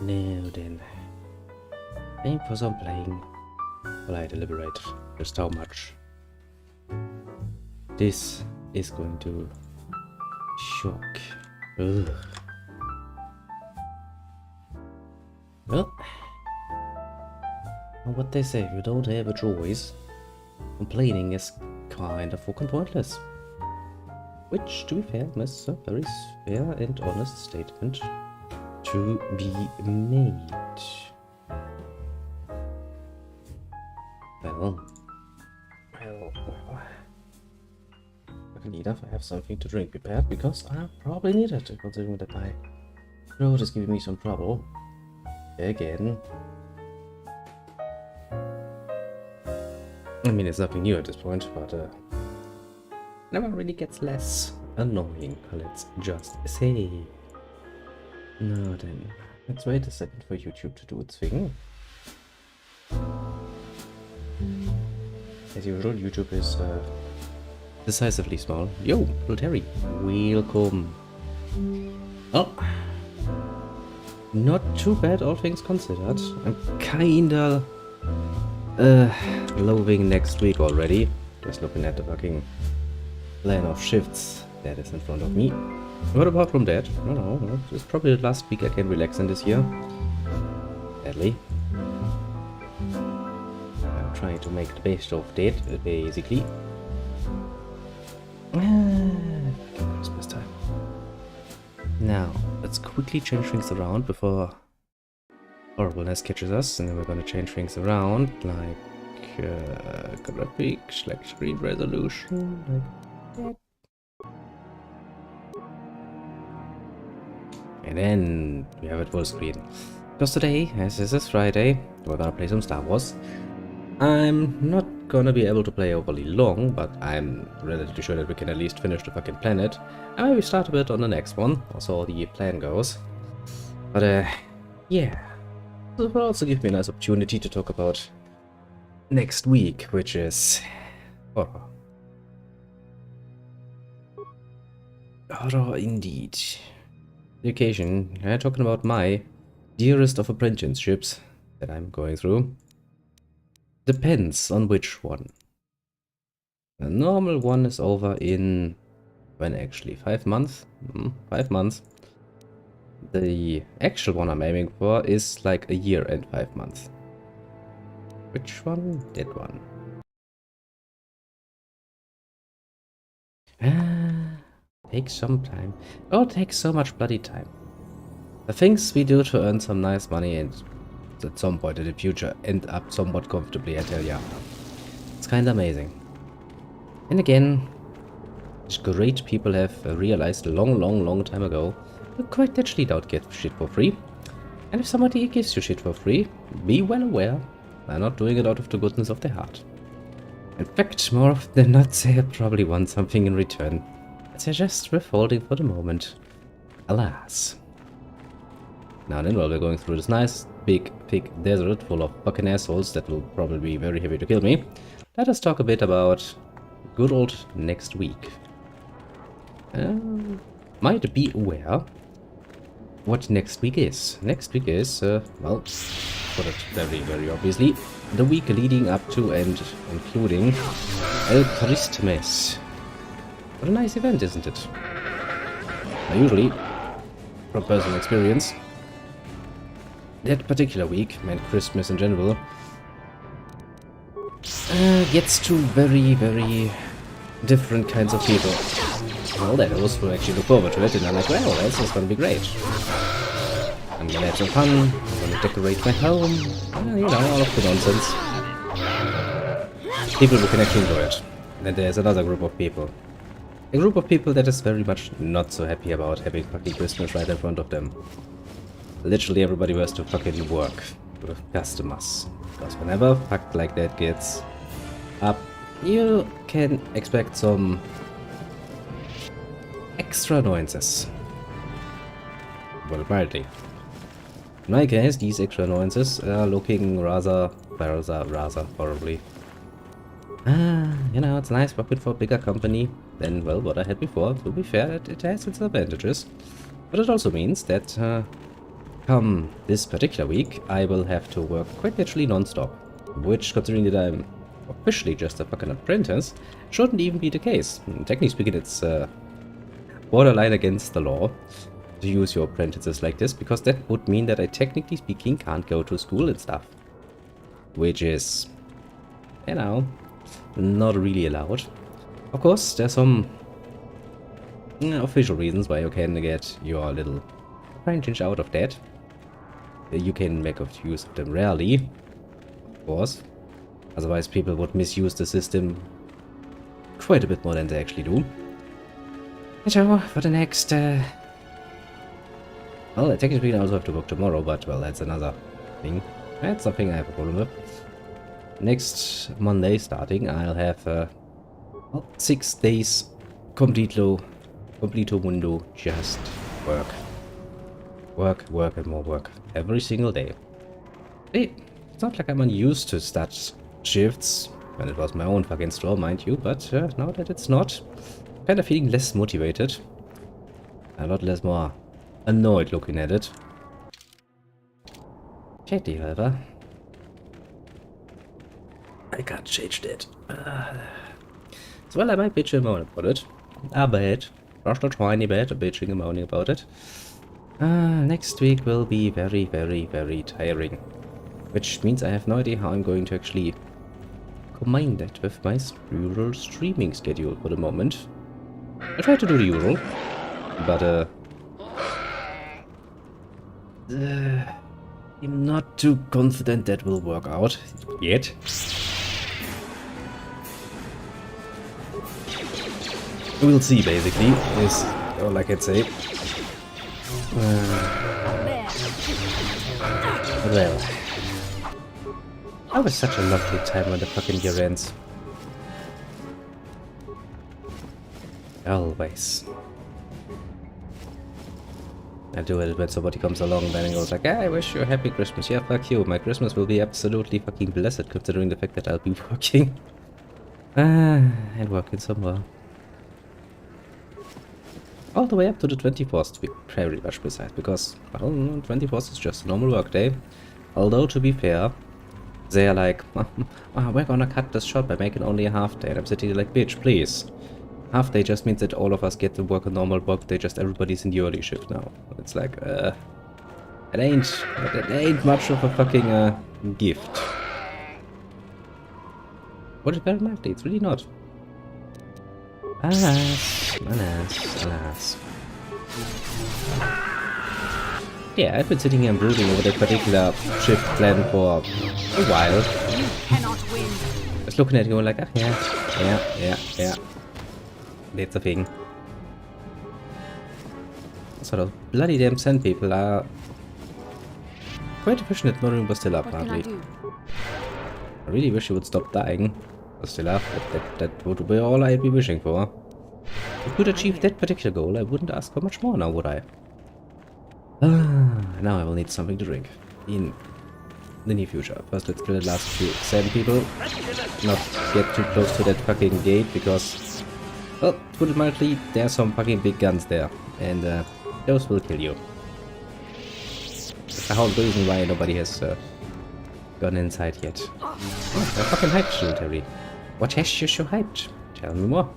Now then. Time for some playing. While I deliberate just how much this is going to shock. Ugh. Well, what they say, if you don't have a choice, complaining is kind of fucking pointless. Which, to be fair, is a very fair and honest statement to be made. Well. Enough, I have something to drink prepared because I probably need it, considering that my throat is giving me some trouble. Again. I mean, it's nothing new at this point, but never really gets less annoying, let's just say. Now then, let's wait a second for YouTube to do its thing. As usual, YouTube is decisively small. Yo, little Terry, welcome. Oh, not too bad, all things considered. I'm kinda loathing next week already. Just looking at the fucking plan of shifts that is in front of me. What apart from that, I don't know, it's probably the last week I can relax in this year. Sadly. I'm trying to make the best of that, basically. Christmas time. Now, let's quickly change things around before horribleness catches us, and then we're gonna change things around, like graphics, like screen resolution, like that. And then we have it full screen. Because today, as this is Friday, we're gonna play some Star Wars. I'm not gonna be able to play overly long, but I'm relatively sure that we can at least finish the fucking planet. And maybe start a bit on the next one, also the plan goes. But yeah. This will also give me a nice opportunity to talk about next week, which is horror. Horror indeed. The occasion, talking about my dearest of apprenticeships that I'm going through. Depends on which one. The normal one is over in, when actually, 5 months? 5 months. The actual one I'm aiming for is like a year and 5 months. Which one? That one. Takes some time. Oh, it takes so much bloody time. The things we do to earn some nice money and at some point in the future end up somewhat comfortably, I tell ya. It's kinda amazing. And again, great people have realized a long time ago, you quite actually don't get shit for free. And if somebody gives you shit for free, be well aware they're not doing it out of the goodness of their heart. In fact, more often than not, they probably want something in return. They're just withholding for the moment. Alas. Now then, while we're going through this nice, big, thick desert full of fucking assholes that will probably be very happy to kill me, let us talk a bit about good old next week. Might be aware what next week is. Next week is, well, put it very obviously, the week leading up to and including El Christmas. What a nice event, isn't it? Now, usually, from personal experience, that particular week, and Christmas in general, gets to very different kinds of people. Well, those who actually look forward to it and are like, well, this is gonna be great. I'm gonna have some fun, I'm gonna decorate my home, you know, all of the nonsense. People who can actually enjoy it. And then there's another group of people. A group of people that is very much not so happy about having fucking Christmas right in front of them. Literally everybody has to fucking work with customers. Because whenever fuck like that gets up, you can expect some extra annoyances. Well, mildly. In my case, these extra annoyances are looking rather horribly. You know, it's nice working for a bigger company than, well, what I had before. To be fair, it has its advantages. But it also means that come this particular week, I will have to work quite literally non-stop. Which, considering that I'm officially just a fucking apprentice, shouldn't even be the case. Technically speaking, it's borderline against the law to use your apprentices like this, because that would mean that I technically speaking can't go to school and stuff. Which is, you know, not really allowed. Of course, there's some official reasons why you can get your little apprentice out of that. You can make use of them rarely, of course. Otherwise people would misuse the system quite a bit more than they actually do. So, for the next... well, I technically also have to work tomorrow, but, well, that's another thing. That's something I have a problem with. Next Monday starting, I'll have, well, 6 days completo mundo, just work. Work, and more work. Every single day. Hey, it's not like I'm unused to such shifts, when it was my own fucking store, mind you, but now that it's not, I'm kind of feeling less motivated. A lot less more annoyed looking at it. Shady, however. I can't change that. So, well, I might bitch and moan about it. A bit. Just a tiny bit of bitching and moaning about it. Next week will be very, very, very tiring. Which means I have no idea how I'm going to actually combine that with my usual streaming schedule for the moment. I try to do the usual, but I'm not too confident that will work out yet. We'll see, basically, is all I can say. Well, that was such a lovely time when the fucking year ends. Always. I do it when somebody comes along then and goes like, I wish you a happy Christmas. Yeah, fuck you. My Christmas will be absolutely fucking blessed considering the fact that I'll be working. And working somewhere. All the way up to the 24th to be very much precise, because, well, 24th is just a normal work day. Although, to be fair, they are like, oh, we're gonna cut this short by making only a half day. And I'm sitting there like, bitch, please. Half day just means that all of us get to work a normal work day, just everybody's in the early shift now. It's like, it ain't much of a fucking gift. What is very likely, it's really not. Alas, alas, alas. Yeah, I've been sitting here and brooding over that particular shift plan for a while. You cannot win. Just looking at it going like, ah, yeah. That's a thing. Sort of bloody damn sand people are quite efficient at murdering but still up, apparently. I really wish you would stop dying. But still up, that would be all I'd be wishing for. If I could achieve that particular goal, I wouldn't ask for much more now, would I? Now I will need something to drink. In the near future. First, let's kill the last few sand people. Not get too close to that fucking gate, because, well, to put it mildly, there's some fucking big guns there. And those will kill you. That's the whole reason why nobody has gone inside yet. Oh, they're fucking hyped, military. What has you so hyped? Tell me more.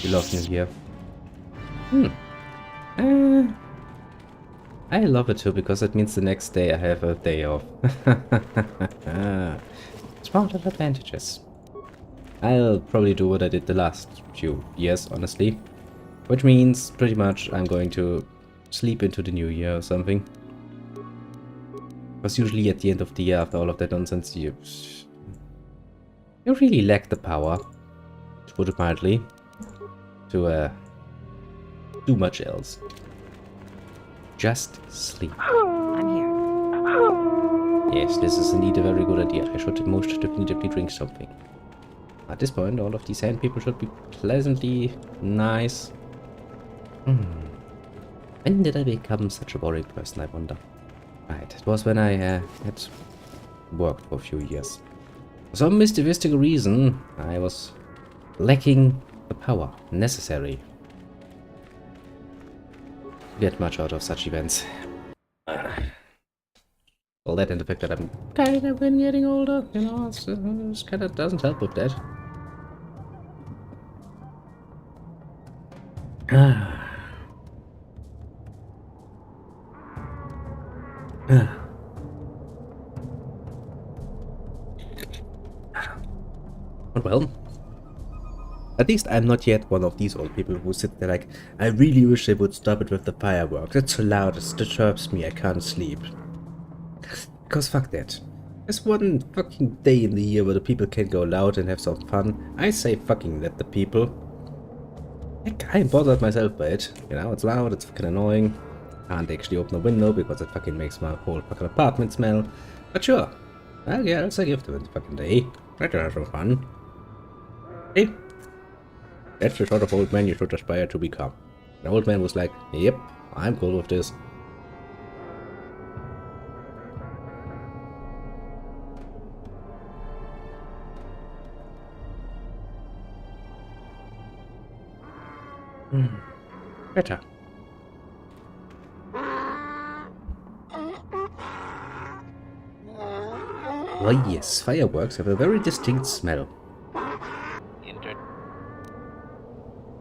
You lost me here. I love it too, because it means the next day I have a day off. Smart advantages. I'll probably do what I did the last few years, honestly. Which means, pretty much, I'm going to sleep into the new year or something. Because usually at the end of the year, after all of that nonsense, you really lack the power, to put it mildly, to do much else. Just sleep. I'm here. Yes, this is indeed a very good idea. I should most definitively drink something. At this point, all of these sand people should be pleasantly nice. When did I become such a boring person, I wonder? Right, it was when I had worked for a few years. For some mystical reason, I was lacking the power necessary get much out of such events. Well, that and the fact that I'm kind of been getting older, you know, it's kind of doesn't help with that. But well, at least I'm not yet one of these old people who sit there like, I really wish they would stop it with the fireworks. It's so loud, it disturbs me, I can't sleep. Because fuck that. There's one fucking day in the year where the people can go loud and have some fun. I say fucking let the people. I ain't bothered myself by it. You know, it's loud, it's fucking annoying. Can't actually open a window because it fucking makes my whole fucking apartment smell. But sure. Well, yeah, I'll say give them a fucking day. Try to have some fun. Hey. That's the sort of old man you should aspire to become. The old man was like, yep, I'm cool with this. Better. Why yes, fireworks have a very distinct smell.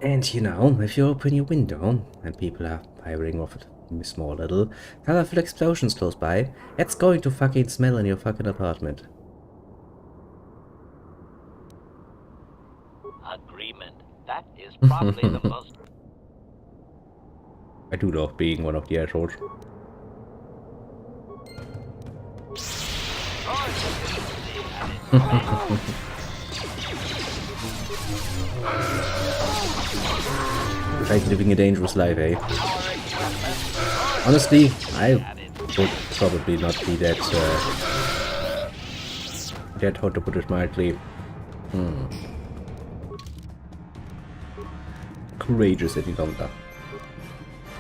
And you know, if you open your window and people are firing off small little colorful explosions close by, it's going to fucking smell in your fucking apartment. Agreement. That is probably the most... I do love being one of the assholes. Like living a dangerous life, eh? Honestly, I would probably not be that hot, to put it mildly. Courageous any longer.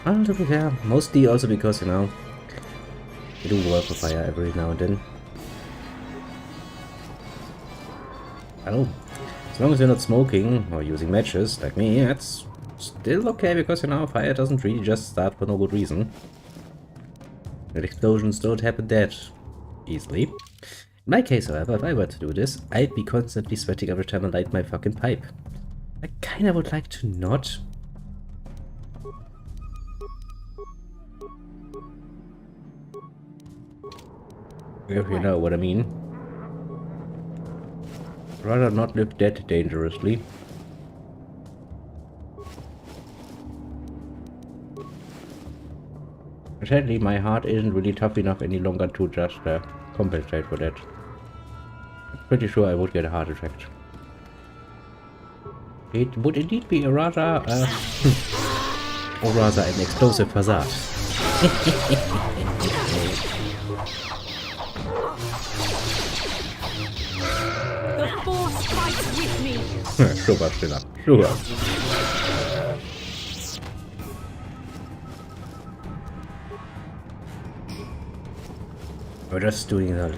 Well, to be fair, mostly also because, you know, I do work for fire every now and then. Well, as long as you're not smoking or using matches like me, that's still okay, because, you know, fire doesn't really just start for no good reason. And explosions don't happen that easily. In my case, however, if I were to do this, I'd be constantly sweating every time I light my fucking pipe. I kinda would like to not. If you know what I mean. Rather not live that dangerously. Sadly, my heart isn't really tough enough any longer to just compensate for that. I'm pretty sure I would get a heart attack. It would indeed be a rather, or rather an explosive hazard. The force fights with me. Sure, Stella. Sure. We're just doing that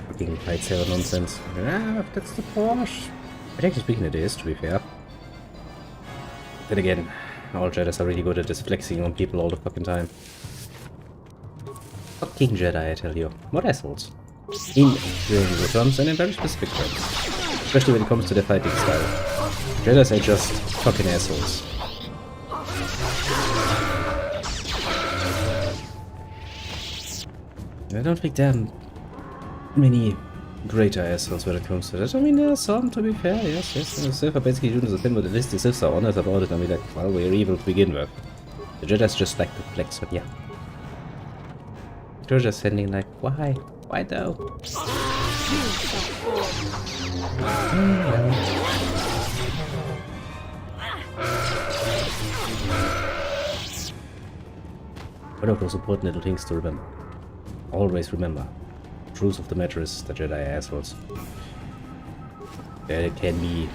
fucking lightsaber nonsense. Ah, that's the Porsche. But actually speaking, it is, to be fair. Then again, all Jedis are really good at this flexing on people all the fucking time. Fucking Jedi, I tell you. What assholes. In general terms and in very specific terms. Especially when it comes to their fighting style. Jedis are just fucking assholes. I don't think there are many greater assholes when it comes to that. I mean, there are some, to be fair, yes. And the Sith are basically doing the thing with the list. The Sith are honest about it, and be like, well, we're evil to begin with. The Jedi's just like to flex, but yeah. They're just sending like, why? Why though? One of those important little things to remember. Always remember, the truth of the matter is the Jedi are assholes. There can be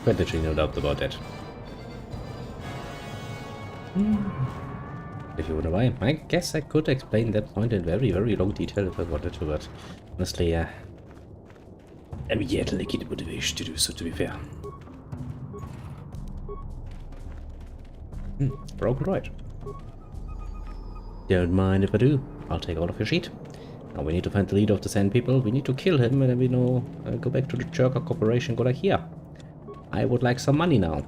quite literally no doubt about that. If you wonder why, I guess I could explain that point in very, very long detail if I wanted to, but honestly, I mean, yeah, the liquid motivation to do so, to be fair. Broken right. Don't mind if I do. I'll take all of your sheet. Now we need to find the leader of the Sand People. We need to kill him, and then we know go back to the Churka Corporation. Go like here. I would like some money now.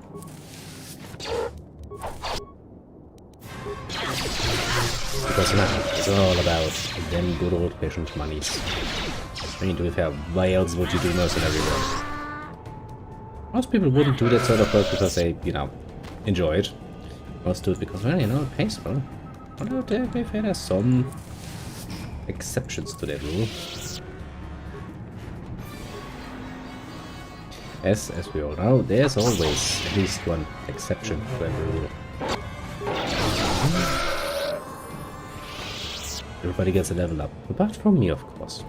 Because now it's all about them good old-fashioned monies. I mean, to be fair, why else would you do mercenary work? Most people wouldn't do that sort of work because they, you know, enjoy it. Most do it because, well, you know, it pays well. Although, to be fair, there's some exceptions to that rule. As we all know, there's always at least one exception to every rule. Everybody gets a level up, apart from me, of course.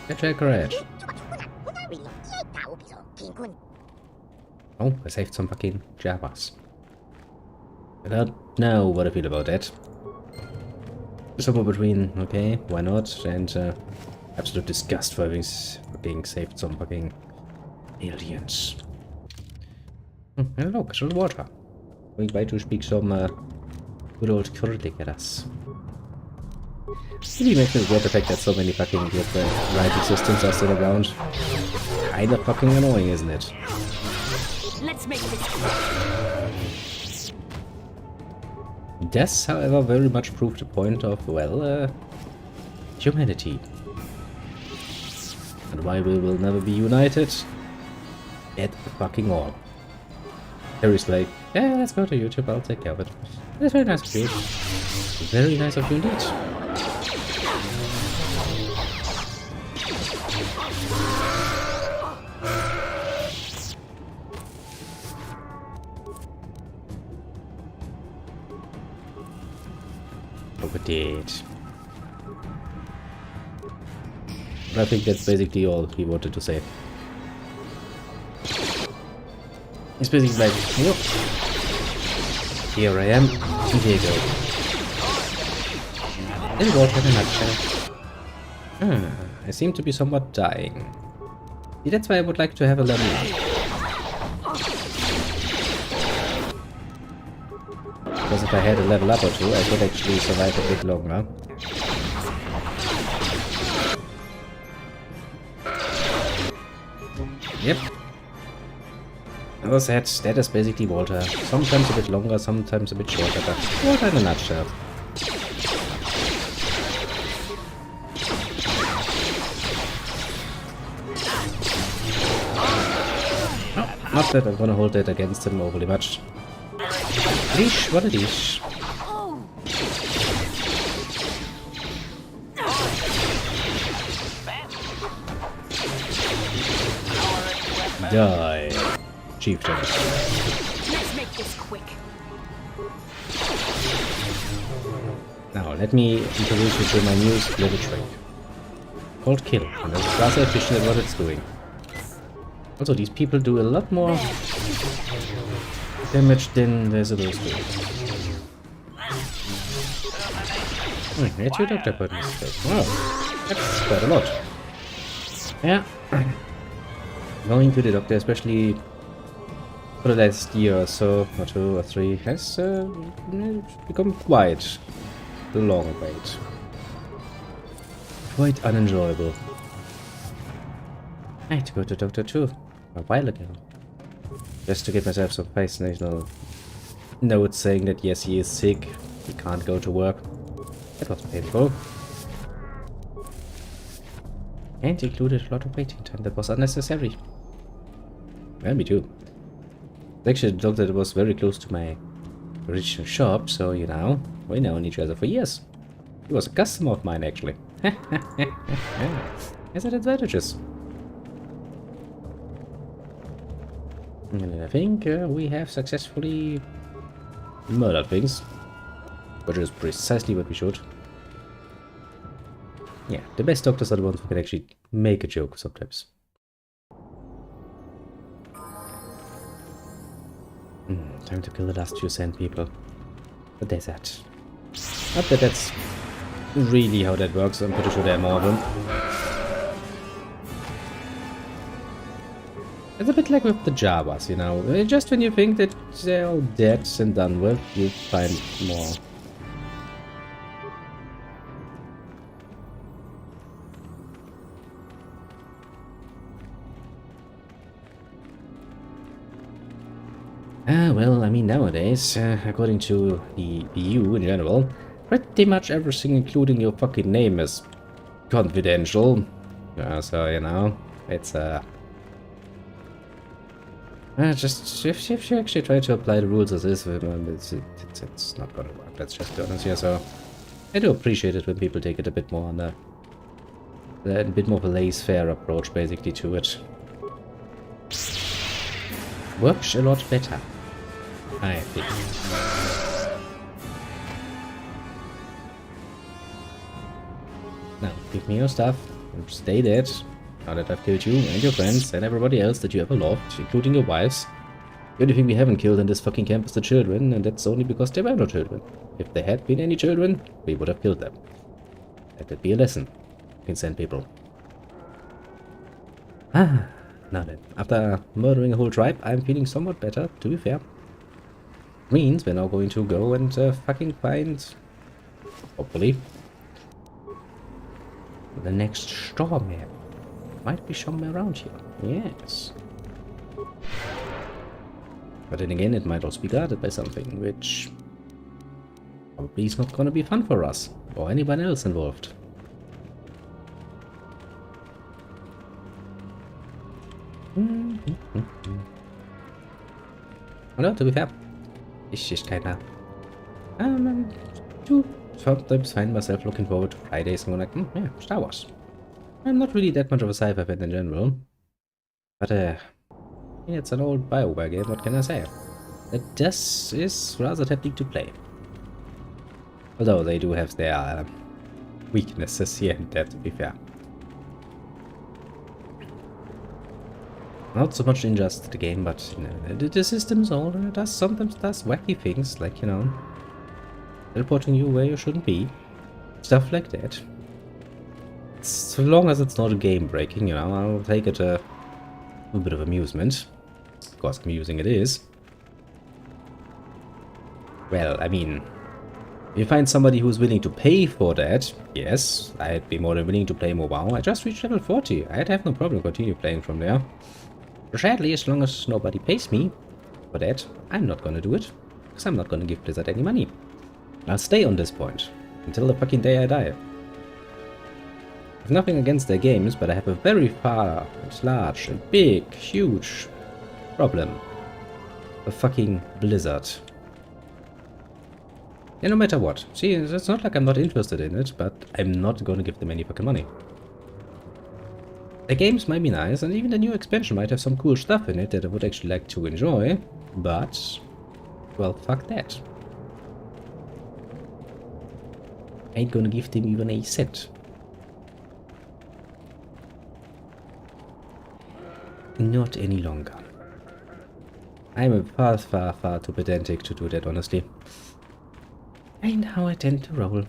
Get your courage. Oh, I saved some fucking Javas. I don't know what I feel about that. Somewhere between, okay, why not, and absolute disgust for having fucking saved some fucking aliens. Hello, casual water. Going by to speak some good old Kurdic at us. Really makes me regret the fact that so many fucking different right systems are still around. Kinda fucking annoying, isn't it? Let's make this. It does, however, very much prove the point of, well, humanity. And why we will never be united at fucking all. Harry's like, yeah, let's go to YouTube, I'll take care of it. That's very nice of you. Very nice of you indeed. Look at it. I think that's basically all he wanted to say. He's basically like, look, here I am, and here you go. Little water in a nutshell. I seem to be somewhat dying. See, that's why I would like to have a level up. Because if I had a level up or two, I could actually survive a bit longer. Yep. As I said, that is basically water. Sometimes a bit longer, sometimes a bit shorter, but water in a nutshell. Oh, not that I'm gonna hold that against him overly much. Leash, what a leash. Die, chieftain. Let's make this quick. Now, let me introduce you to my newest little trick. Called Kill, and it's rather efficient at what it's doing. Also, these people do a lot more damage than they're supposed to. Oh, that's your doctor buttons. Wow, that's quite a lot. Yeah. Going to the doctor, especially for the last year or so, or 2 or 3, has become quite the long wait. Quite unenjoyable. I had to go to the doctor too, a while ago. Just to give myself some personal notes saying that yes, he is sick, he can't go to work. That was painful. And included a lot of waiting time that was unnecessary. Well, me too. Actually, the doctor was very close to my original shop, so you know, we known each other for years. He was a customer of mine, actually. Has its advantages. And I think we have successfully murdered things, which is precisely what we should. Yeah, the best doctors are the ones who can actually make a joke sometimes. Time to kill the last few sand people. But there's that. Not that that's really how that works, I'm pretty sure there are more of them. It's a bit like with the Javas, you know. Just when you think that they're all dead and done with, you find more. Well, I mean, nowadays, according to the EU in general, pretty much everything, including your fucking name, is confidential. So, you know, it's, just, if you actually try to apply the rules as is, it's not gonna work, let's just be honest here, so... I do appreciate it when people take it a bit more on a bit more of a laissez-faire approach, basically, to it. Works a lot better, I think. Now, give me your stuff and stay dead. Now that I've killed you and your friends and everybody else that you ever loved, including your wives. The only thing we haven't killed in this fucking camp is the children, and that's only because there were no children. If there had been any children, we would have killed them. Let that be a lesson. You can send people. Ah, now then. After murdering a whole tribe, I'm feeling somewhat better, to be fair. Means we're now going to go and fucking find, hopefully, the next storm here. Might be somewhere around here. Yes. But then again, it might also be guarded by something, which probably is not gonna be fun for us, or anyone else involved. Oder, to be fair, ich keiner. I do sometimes find myself looking forward to Fridays and going like, yeah, Star Wars. I'm not really that much of a sci-fi fan in general, but it's an old BioWare game, what can I say? This is rather tempting to play. Although they do have their weaknesses here and there, to be fair. Not so much in just the game, but you know, the system's all sometimes does wacky things, like, you know, teleporting you where you shouldn't be. Stuff like that. So long as it's not game breaking, you know, I'll take it a bit of amusement. Of course, amusing it is. Well, I mean, if you find somebody who's willing to pay for that, yes, I'd be more than willing to play more WoW. I just reached level 40. I'd have no problem continue playing from there. Sadly, as long as nobody pays me for that, I'm not gonna do it. Because I'm not gonna give Blizzard any money. I'll stay on this point until the fucking day I die. I have nothing against their games, but I have a very far and large and big, huge problem with fucking Blizzard. Yeah, no matter what. See, it's not like I'm not interested in it, but I'm not gonna give them any fucking money. The games might be nice, and even the new expansion might have some cool stuff in it that I would actually like to enjoy, but, well, fuck that. I ain't gonna give them even a cent. Not any longer. I'm far too pedantic to do that, honestly. Ain't how I tend to roll.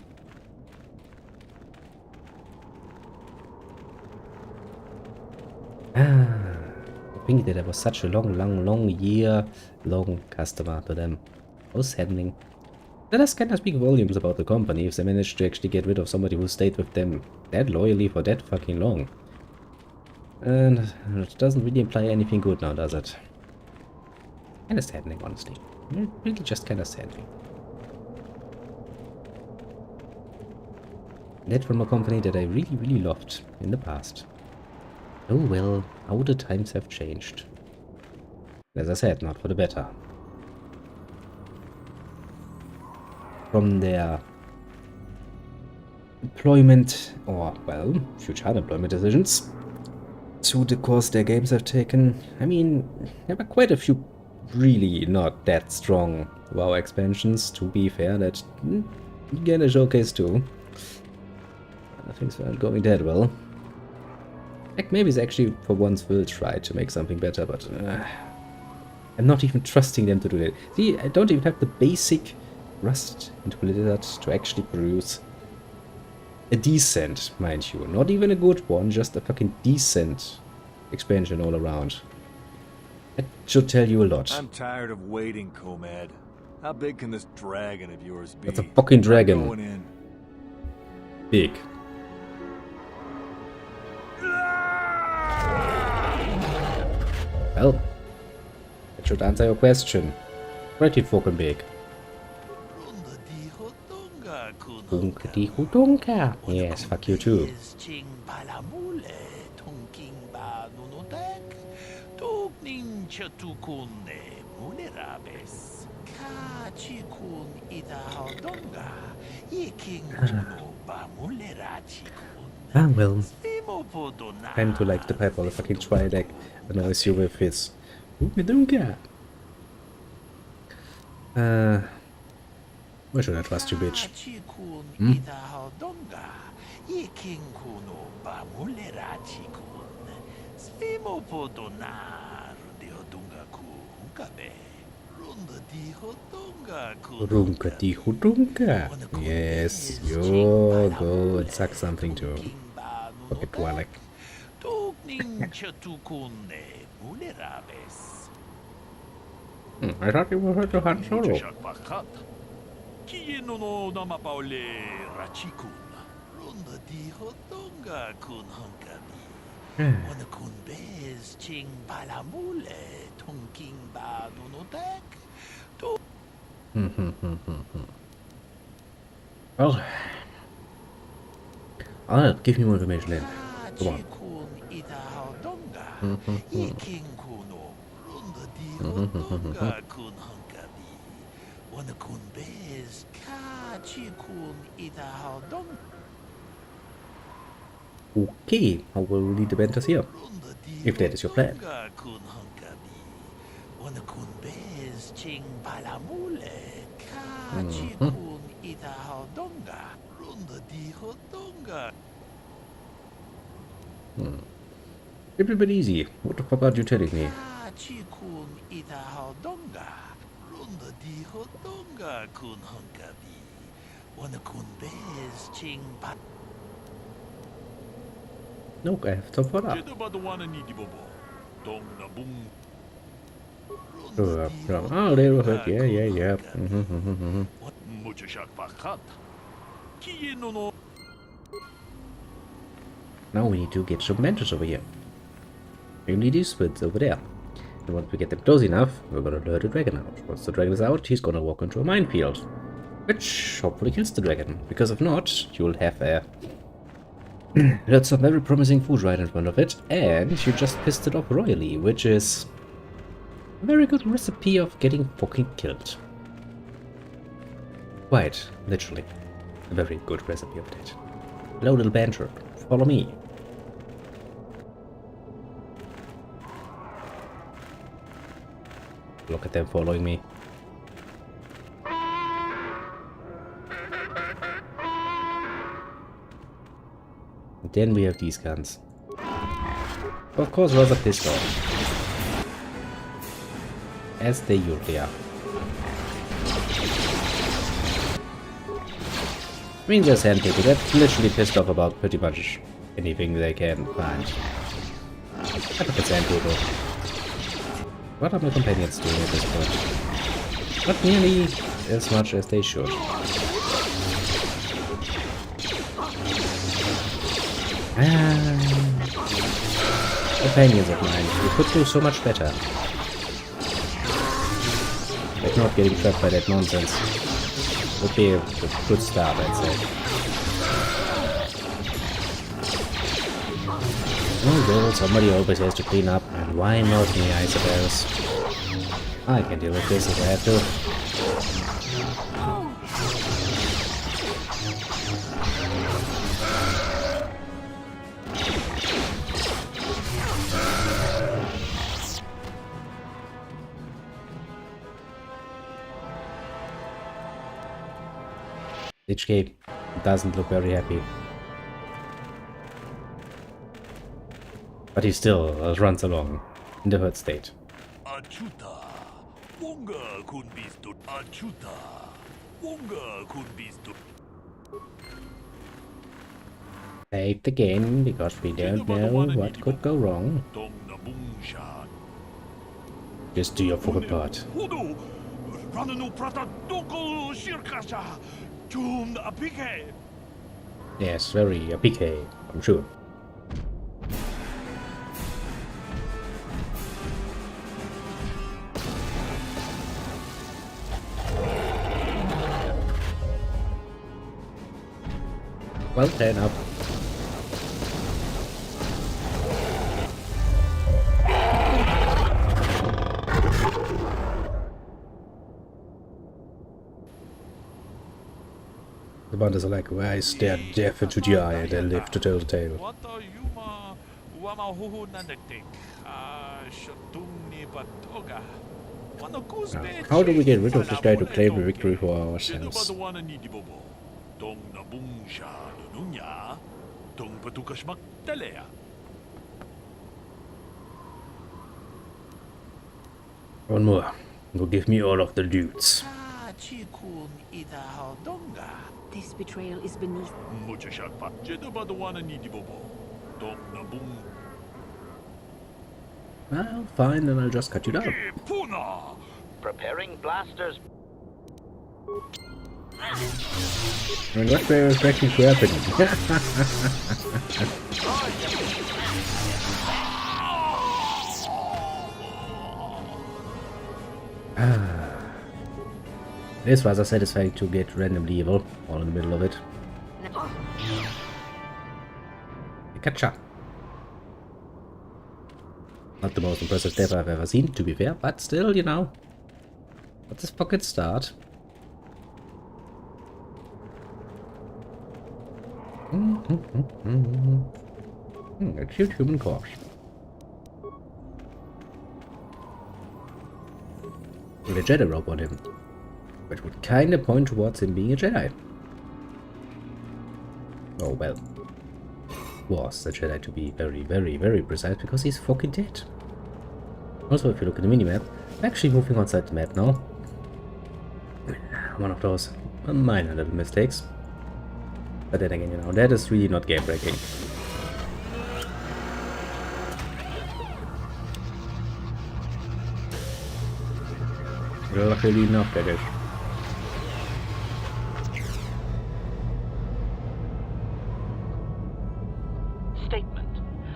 I think that I was such a long year-long customer to them. How saddening. That does kind of speak volumes about the company if they managed to actually get rid of somebody who stayed with them that loyally for that fucking long. And it doesn't really imply anything good now, does it? Kinda saddening, honestly. Really just kinda saddening. That from a company that I really loved in the past. Oh well, how the times have changed. As I said, not for the better. From their employment, or, well, future unemployment decisions, to the course their games have taken. I mean, there were quite a few really not that strong WoW expansions, to be fair, that get a showcase too. Things weren't going that well. Heck, maybe it's actually for once will try to make something better, but I'm not even trusting them to do that. See, I don't even have the basic rust into Blizzard to actually produce a decent, mind you, not even a good one, just a fucking decent expansion all around. That should tell you a lot. I'm tired of waiting, Comed. How big can this dragon of yours be? That's a fucking dragon. I'm going in. Big. Well, that should answer your question. Pretty fucking big. Dunka. Yes, fuck you too. Ah, well. Time to like the pipe or the fucking Tridec annoys you with his Dunka. Why should I trust you, bitch? Hmm? Runka tihu dunka. Yes, you go and suck something too. Fuck it, Twilight. I thought you were here to hunt solo. Well, alright, give me more information then. Come on. Okay, I will lead the banters here, if that is your plan. Keep it a bit easy. What the fuck are you telling me? No, I have to follow up. Oh, they were hurt. Yeah. Now we need to get some mentors over here. We need these squids over there. And once we get them close enough, we're gonna lure the dragon out. Once the dragon is out, he's gonna walk into a minefield. Which hopefully kills the dragon. Because if not, you'll have a... There's some very promising food right in front of it, and you just pissed it off royally, which is a very good recipe of getting fucking killed. Quite, literally. A very good recipe of that. Hello, little banter. Follow me. Look at them following me. And then we have these guns. Of course, rather pissed off. As they usually are. I mean, just hand people. They're literally pissed off about pretty much anything they can find. I think it's hand people. What are my companions doing at this point? Not nearly as much as they should. Companions of mine, you could do so much better. Like not getting trapped by that nonsense would be a good start, I'd say. Oh well, somebody always has to clean up, and why not me, I suppose. I can deal with this if I have to. HK doesn't look very happy. But he still runs along in the hurt state. Save the game because we don't know what could go wrong. Just do your fucking part. 호두 라는 프라타 도코 시르카샤 좀 아피게. Yes, very PK, I'm sure. Well, fair enough. The bandits are like, why stare death into the eye and then live to tell the tale. 와타 유마 와마 호호 난데틱 아 셔퉁니 바토가. How do we get rid of this guy to claim the victory for ourselves? One more. Go give me all of the loots. This betrayal is beneath. Well, fine, then I'll just cut you down. Preparing blasters. I mean, what were expecting to happen? This was satisfying to get randomly evil, all in the middle of it. Gotcha. Not the most impressive step I've ever seen, to be fair, but still, you know. What's this fucking start? A cute human corpse. With a Jedi robe on him. Which would kinda point towards him being a Jedi. Oh well. Was a Jedi to be very, very, very precise, because he's fucking dead. Also, if you look at the minimap, I'm actually moving outside the map now. One of those minor little mistakes. But then again, you know, that is really not game breaking. Luckily enough, that is.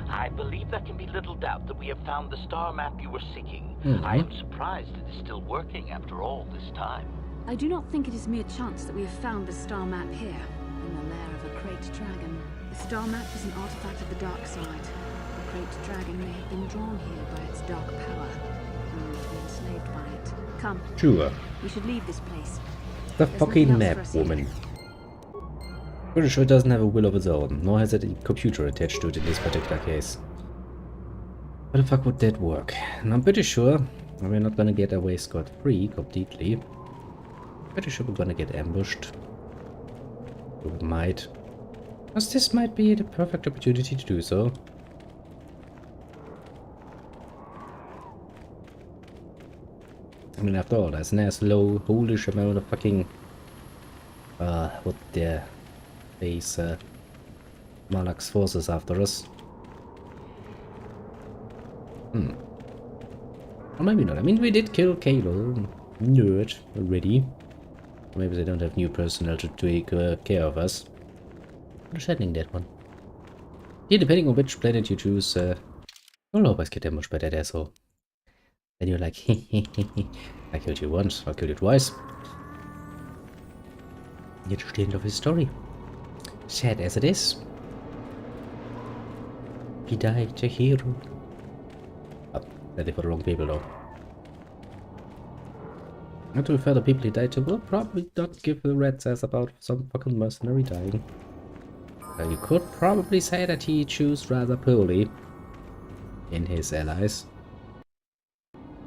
I believe there can be little doubt that we have found the star map you were seeking. I am surprised it is still working after all this time. I do not think it is mere chance that we have found the star map here, in the lair of a Krayt dragon. The star map is an artifact of the dark side. The Krayt dragon may have been drawn here by its dark power, and be enslaved by it. Come. Sure. We should leave this place. The There's fucking nothing else map, for us woman. here. Pretty sure it doesn't have a will of its own, nor has it a computer attached to it in this particular case. How the fuck would that work? And I'm pretty sure we're not gonna get away scot-free completely. Pretty sure we're gonna get ambushed. We might. Because this might be the perfect opportunity to do so. I mean, after all, there's a nice low, hoolish amount of fucking... what the... base, Malak's forces after us. Or maybe not. I mean, we did kill Kalo, nerd, already. Or maybe they don't have new personnel to take care of us. I'm shedding that one. Yeah, depending on which planet you choose, you'll always get ambushed by that asshole. Then you're like, I killed you once, I'll kill you twice. Yet to the end of his story. Sad as it is. He died a hero. Oh, that is for the wrong people though. Not to refer the people he died to will probably not give a rat's ass about some fucking mercenary dying. You could probably say that he chose rather poorly in his allies.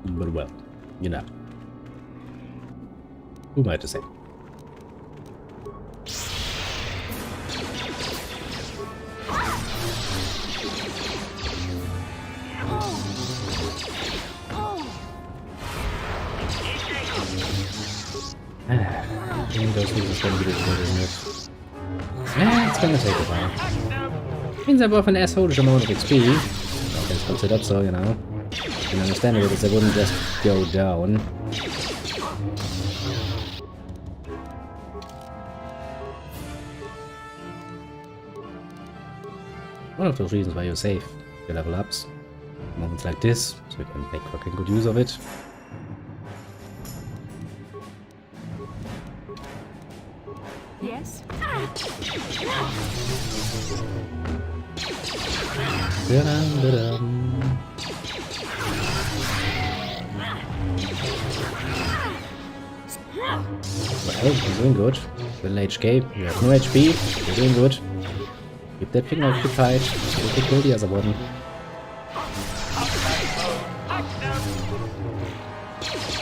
But well, you know. Who am I to say? Those things are going to be difficult, isn't it? Yeah, it's gonna take a while. Means I'm off an assholeish amount of XP. I can split it up so, you know. And understandable because they wouldn't just go down. One of those reasons why you're safe. Your level ups. Moments like this, so you can make fucking good use of it. Yes? Da-dum-da-dum. Well, you're doing good. Little HK, you have no HP, you're doing good. Keep that thing occupied, so we can kill the other one.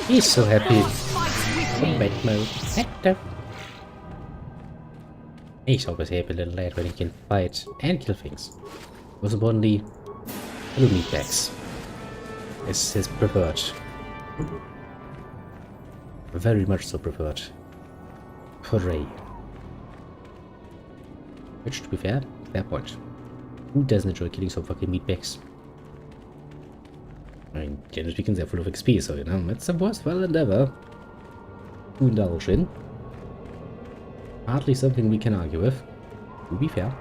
He's so happy. Combat mode. Active. He's always happy, little lad, when he can fight and kill things. Most importantly, little meatbags is his preferred. Very much so preferred. Hooray. Which, to be fair point. Who doesn't enjoy killing some fucking meatbags? I mean, generally speaking, they're full of XP, so you know, it's a worthwhile endeavor to indulge in. Hardly something we can argue with, to be fair.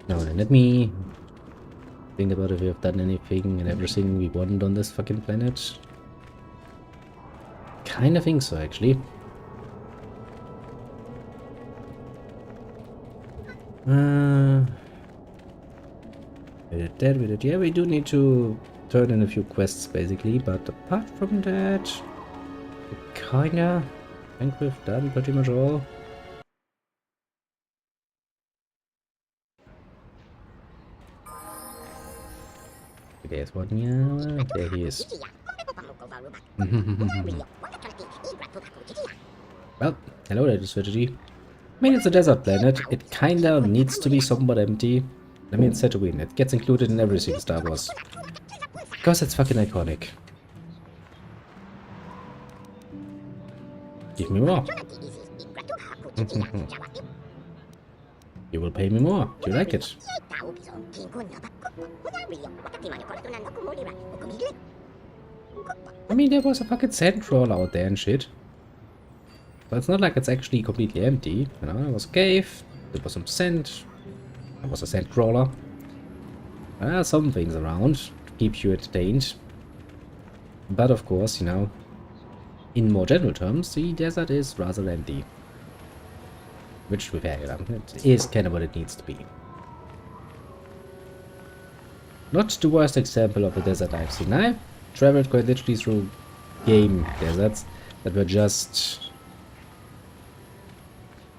Now then, let me think about if we have done anything and everything we want on this fucking planet. Kinda think so, actually. We did that, we did. Yeah, we do need to turn in a few quests, basically, but apart from that, kinda think we've done pretty much all. There's one, yeah, there he is. Well, hello there, strategy. I mean, it's a desert planet. It kinda needs to be somewhat empty. I mean, Tatooine. It gets included in everything Star Wars. Because it's fucking iconic. Give me more. You will pay me more. Do you like it? I mean, there was a fucking sand crawler out there and shit. So it's not like it's actually completely empty. You know, there was a cave, there was some sand, there was a sand crawler. There are some things around to keep you entertained. But of course, you know, in more general terms, the desert is rather empty. Which, to be fair, you know, it is kind of what it needs to be. Not the worst example of a desert I've seen. I've traveled quite literally through game deserts that were just,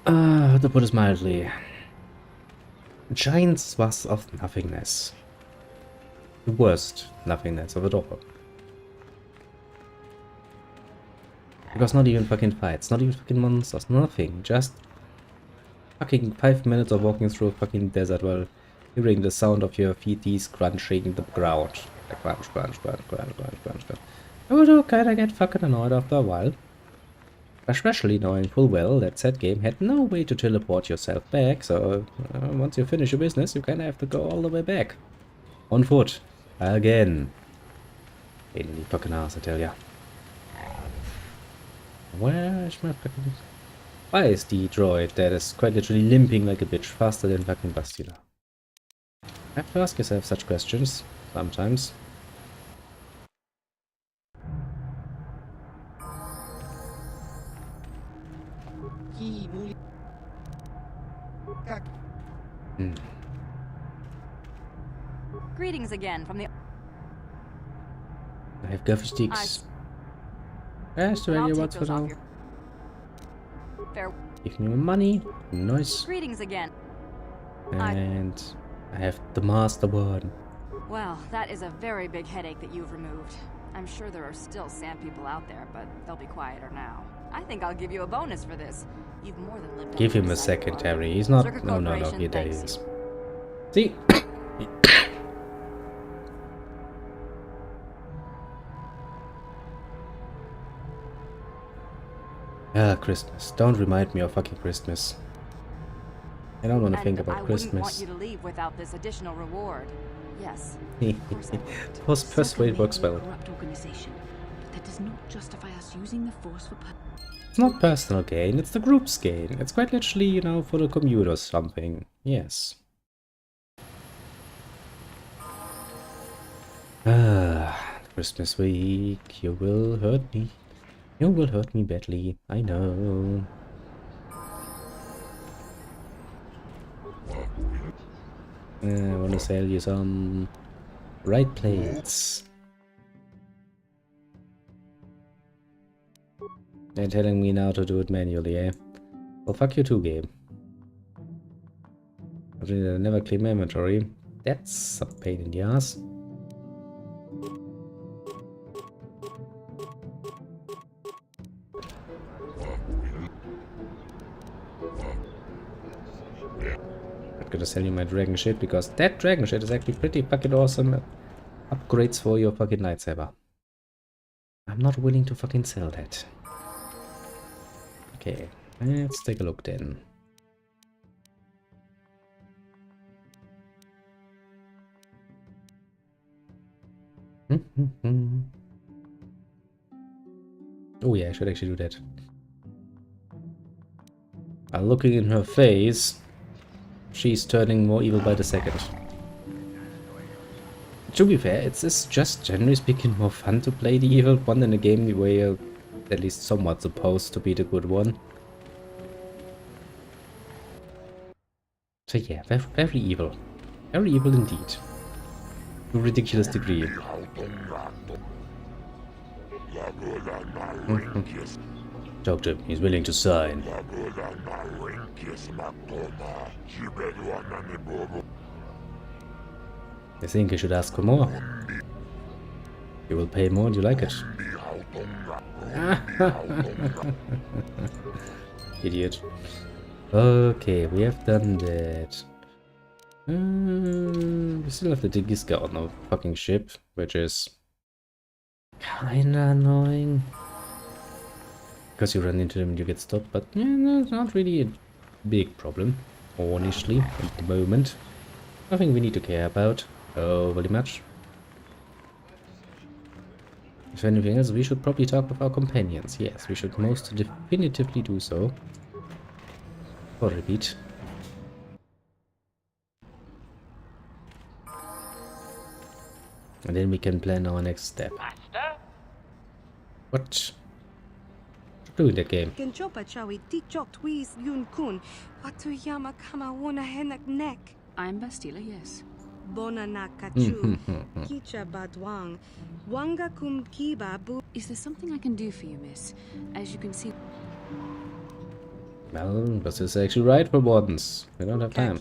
to put it mildly, giant swaths of nothingness. The worst nothingness of it all. Because not even fucking fights, not even fucking monsters, nothing. Just fucking 5 minutes of walking through a fucking desert while hearing the sound of your feeties crunching the ground. Like crunch, crunch, crunch, crunch, crunch, crunch, crunch. I would kinda get fucking annoyed after a while. Especially knowing full well that said game had no way to teleport yourself back, so once you finish your business, you kinda have to go all the way back. On foot. Again. Pain in the fucking ass, I tell ya. Where is my fucking... Why is the droid that is quite literally limping like a bitch faster than fucking Bastila? You have to ask yourself such questions, sometimes. Greetings again from the... I have coffee sticks. Yes, to any what's for now. Give me my money. Nice. Greetings again. And I have the master one. Well, that is a very big headache that you've removed. I'm sure there are still sand people out there, but they'll be quieter now. I think I'll give you a bonus for this. You've more than lived. Give him a second, Harry. He's not... No, no, no. Here he is. See? Ah, Christmas. Don't remind me of fucking Christmas. I don't want to And think about I wouldn't want Christmas. you to leave without this additional reward. Yes. Persuade works Certainly well. a corrupt organization, but that does not justify us using the force for It's not personal gain, it's the group's gain. It's quite literally, you know, for the commute or something. Yes. Christmas week, you will hurt me. You will hurt me badly, I know. I want to sell you some right plates. They're telling me now to do it manually, eh? Well, fuck you too, game. I never clean my inventory. That's a pain in the ass. I'm gonna sell you my dragon shit because that dragon shit is actually pretty fucking awesome. Upgrades for your fucking lightsaber. I'm not willing to fucking sell that. Okay, let's take a look then. Oh yeah, I should actually do that. By looking in her face, she's turning more evil by the second. To be fair, it's just generally speaking more fun to play the evil one in a game where you're at least somewhat supposed to be the good one. So yeah, very evil. Very evil indeed. To a ridiculous degree. Talk to him, he's willing to sign. I think I should ask for more. You will pay more and you like it. Idiot. Okay, we have done that. We still have the Digiska on our fucking ship, which is kinda annoying. Because you run into them and you get stopped, but yeah, no, it's not really a big problem, honestly, at the moment. Nothing we need to care about overly much. If anything else, we should probably talk with our companions. Yes, we should most definitively do so. For a bit. And then we can plan our next step. Master? What? Do in that game. I'm Bastila, yes. Is there something I can do for you, miss? As you can see... Well, this is actually right for once. We don't have time.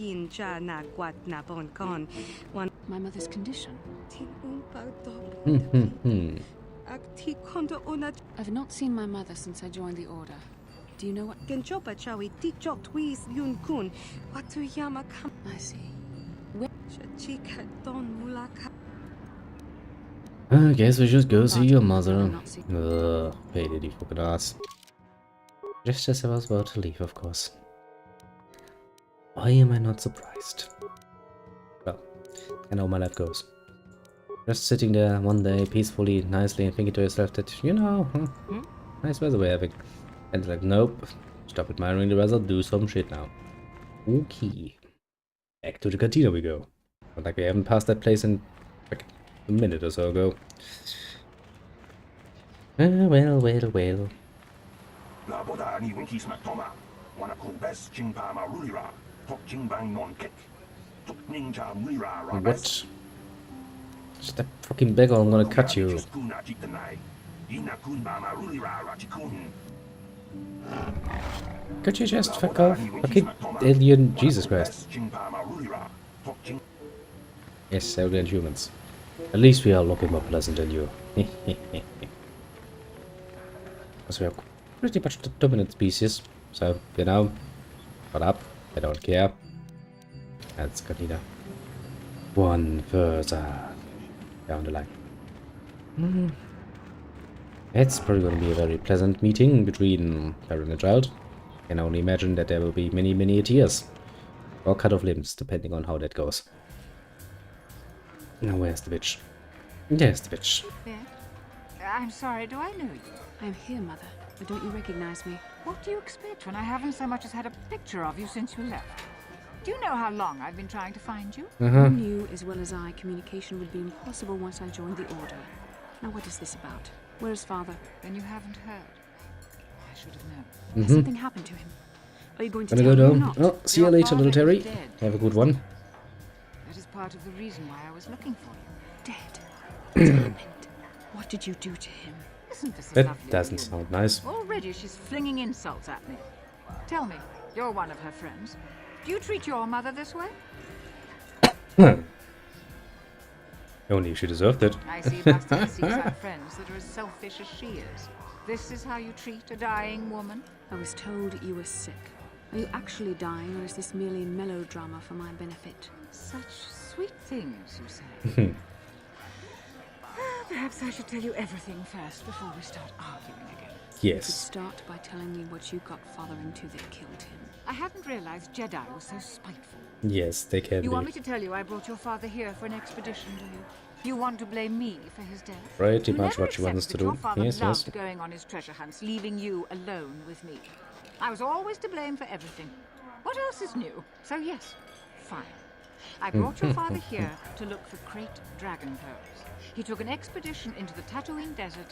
My mother's condition. I've not seen my mother since I joined the Order. Do you know what... I see. I guess we should go see your mother. Not see- Ugh, pain in the fucking ass. Just as I was about to leave, of course. Why am I not surprised? Well, I know how my life goes. Just sitting there one day peacefully, nicely, and thinking to yourself that, you know, nice weather we're having. And it's like, nope, stop admiring the weather, do some shit now. Okay. Back to the cantina we go. But like we haven't passed that place in like a minute or so ago. Well. What? Just that fucking beggar, I'm gonna cut you. Could you just fuck off? Fucking alien, Jesus Christ. Yes, alien humans. At least we are looking more pleasant than you. Because we are pretty much the dominant species. So, you know, shut up, I don't care. Let's continue. One further down the line. It's probably going to be a very pleasant meeting between parent and child. I can only imagine that there will be many, many tears. Or cut off limbs, depending on how that goes. Now where's the bitch? There's the bitch. Beth? I'm sorry, do I know you? I'm here, Mother. But don't you recognize me? What do you expect when I haven't so much as had a picture of you since you left? Do you know how long I've been trying to find you? You knew as well as I communication would be impossible once I joined the Order. Now what is this about? Where's Father? Then you haven't heard. I should have known. Has something happened to him? Are you going to Gonna tell go me or down. not? Oh, see you Your later, little father Terry. is dead. Have a good one. That is part of the reason why I was looking for you. Dead. What's happened? What did you do to him? Isn't this That lovely? doesn't of you? sound nice. Already she's flinging insults at me. Tell me, you're one of her friends. Do you treat your mother this way? Only if she deserved it. I see you must have seaside friends that are as selfish as she is. This is how you treat a dying woman? I was told you were sick. Are you actually dying, or is this merely melodrama for my benefit? Such sweet things, you say. Perhaps I should tell you everything first before we start arguing again. You could Yes. start by telling me what you got Father into that killed him. I hadn't realized Jedi was so spiteful. Yes, they can You want me be. to tell you I brought your father here for an expedition, do you? You want to blame me for his death? Pretty You much never what she wants to accepted do. Your father Yes, loved yes. going on his treasure hunts, leaving you alone with me. I was always to blame for everything. What else is new? So yes, fine. I brought your father here to look for Krayt dragon pearls. He took an expedition into the Tatooine desert,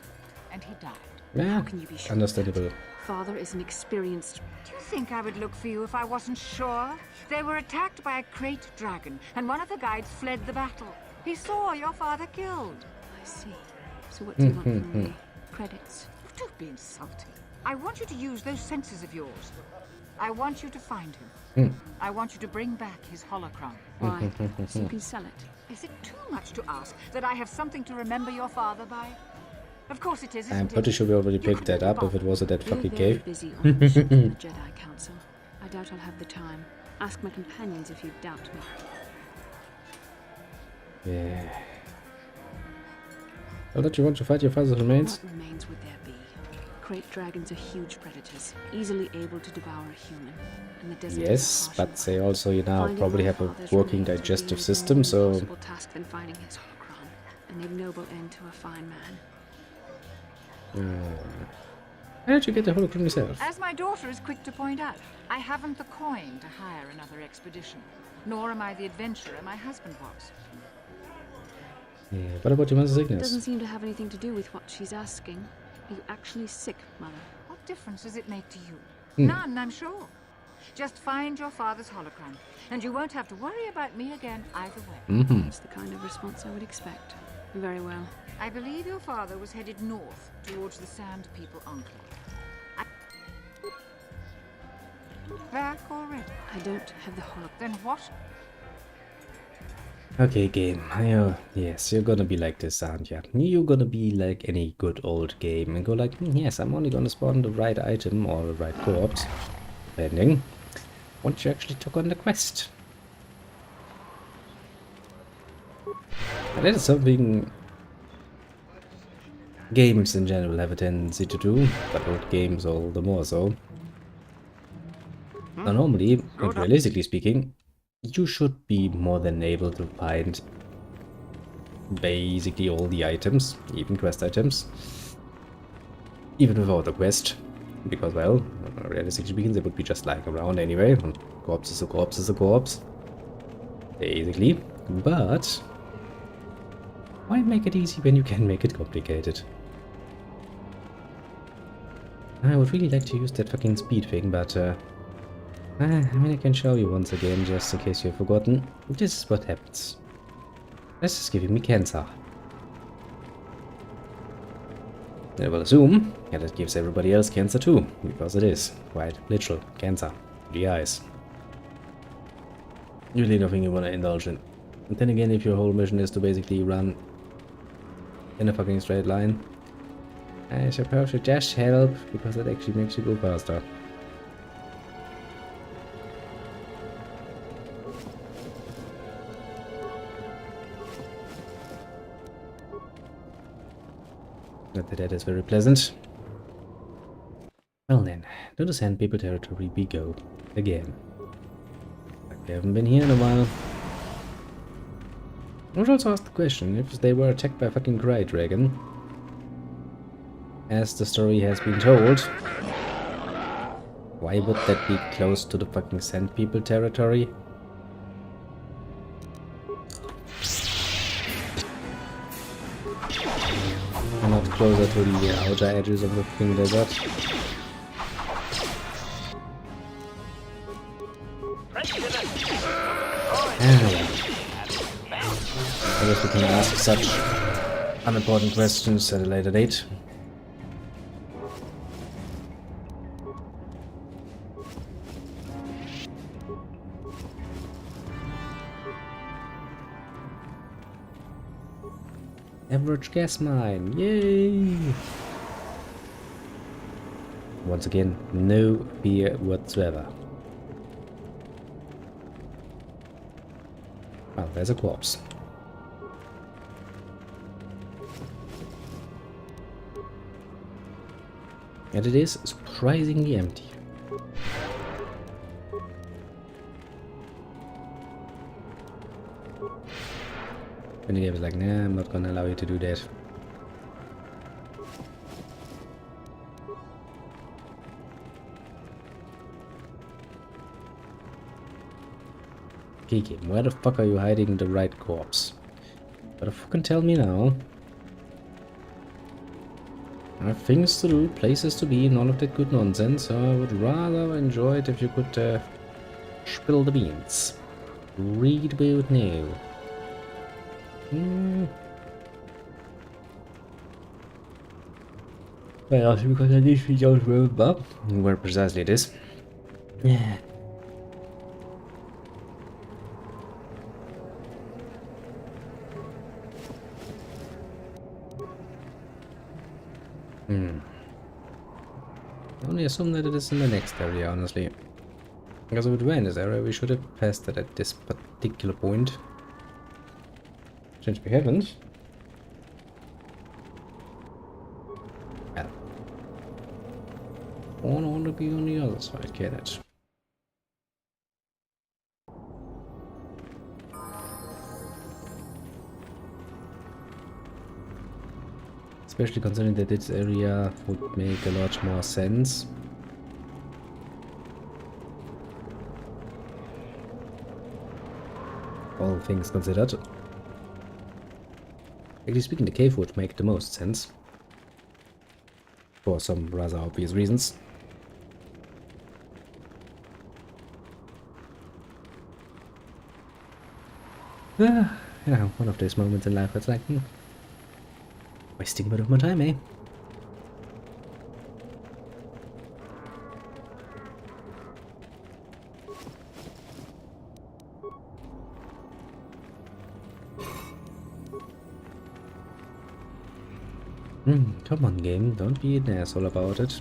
and he died. Yeah, How can you be sure? understandable. Father is an experienced... Do you think I would look for you if I wasn't sure? They were attacked by a Krayt dragon, and one of the guides fled the battle. He saw your father killed. I see. So what do you want from me? Credits? Don't be insulting. I want you to use those senses of yours. I want you to find him. I want you to bring back his holocron. Why? So you can sell it. Is it too much to ask that I have something to remember your father by? Of course it is, I'm isn't pretty it? sure we already You picked that couldn't up if it was at that We're fucking very cave. busy on the ship in the Jedi Council. I doubt I'll have the time. Ask my companions if you doubt me. Yeah. Well, don't you want to fight your father's remains? What remains would there be? Krayt dragons are huge predators, easily able to devour a human. And the desert is a Yes, harsh but they also, you know, Finding probably my have a father's working remains would be digestive an system, more so... impossible task than finding his holocron. An ignoble end to a fine man. How did you get the holocron yourself? As my daughter is quick to point out, I haven't the coin to hire another expedition. Nor am I the adventurer my husband was. Yeah, what about your mother's It sickness? doesn't seem to have anything to do with what she's asking. Are you actually sick, Mother? What difference does it make to you? Hmm. None, I'm sure. Just find your father's holocron, and you won't have to worry about me again either way. That's the kind of response I would expect. Very well. I believe your father was headed north towards the Sand People Enclave. Back already? I don't have the holocron. Then what? Okay, game. Yes, you're gonna be like this, aren't you? You're gonna be like any good old game and go like, yes, I'm only gonna spawn the right item or the right corpse, depending, once you actually took on the quest. And that is something games in general have a tendency to do, but old games all the more so. Now normally, and realistically speaking, you should be more than able to find basically all the items, even quest items, even without a quest, because, well, realistically speaking, they would be just lying around anyway, and corpse is a corpse is a corpse, basically, but why make it easy when you can make it complicated? I would really like to use that fucking speed thing, but I mean, I can show you once again, just in case you've forgotten. This is what happens. This is giving me cancer. And I will assume that it gives everybody else cancer too, because it is quite literal cancer to the eyes. Usually nothing you want to indulge in. And then again, if your whole mission is to basically run in a fucking straight line, I suppose should just help, because it actually makes you go faster. Not that that is very pleasant. Well then, to the Sand People territory we go again. We haven't been here in a while. I would also ask the question, if they were attacked by a fucking Cry Dragon, as the story has been told, why would that be close to the fucking Sand People territory? And not closer to the outer edges of the fucking desert. I guess we can ask such unimportant questions at a later date. Average gas mine, yay! Once again, no fear whatsoever. Oh, there's a corpse. And it is surprisingly empty. And the game was like, nah, I'm not gonna allow you to do that. Okay, game, where the fuck are you hiding the right corpse? Better fucking tell me now. I have things to do, places to be, none of that good nonsense, so I would rather enjoy it if you could spill the beans. Read about now. Well, because I literally don't remember where precisely it is. Yeah. I only assume that it is in the next area, honestly. Because if it were in this area, we should have passed it at this particular point. Since we haven't. Well. Won't want to be on the other side, can it? Especially considering that this area would make a lot more sense. All things considered. Actually speaking, the cave would make the most sense. For some rather obvious reasons. You know, one of those moments in life where it's like, wasting a bit of my time, eh? Come on, game, don't be an asshole about it.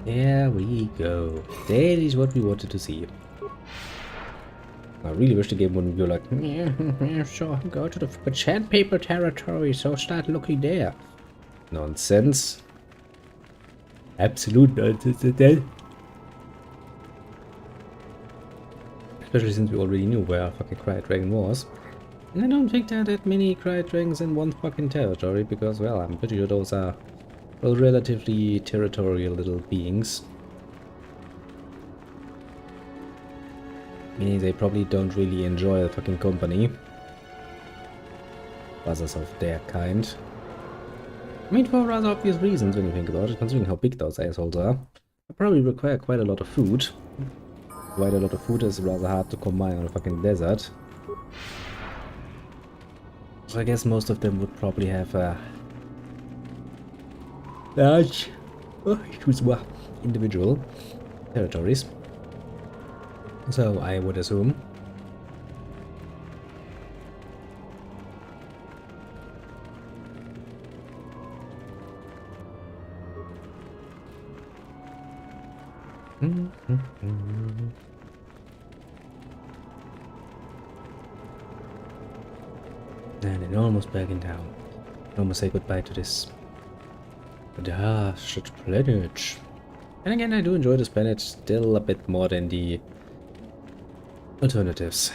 There we go. That is what we wanted to see. I really wish the game wouldn't be like, yeah, sure, go to the Sand People territory, so start looking there. Nonsense. Absolute nonsense. Especially since we already knew where fucking Cry Dragon was. And I don't think there are that many Cry Dragons in one fucking territory, because, well, I'm pretty sure those are, well, relatively territorial little beings. Meaning they probably don't really enjoy the fucking company. Others of their kind. I mean, for rather obvious reasons when you think about it, considering how big those assholes are. They probably require quite a lot of food. Quite a lot of food is rather hard to come by on a fucking desert. So I guess most of them would probably have large, individual territories. So I would assume. And then almost back in town. almost say goodbye to this. But such planet. And again, I do enjoy this planet still a bit more than the alternatives.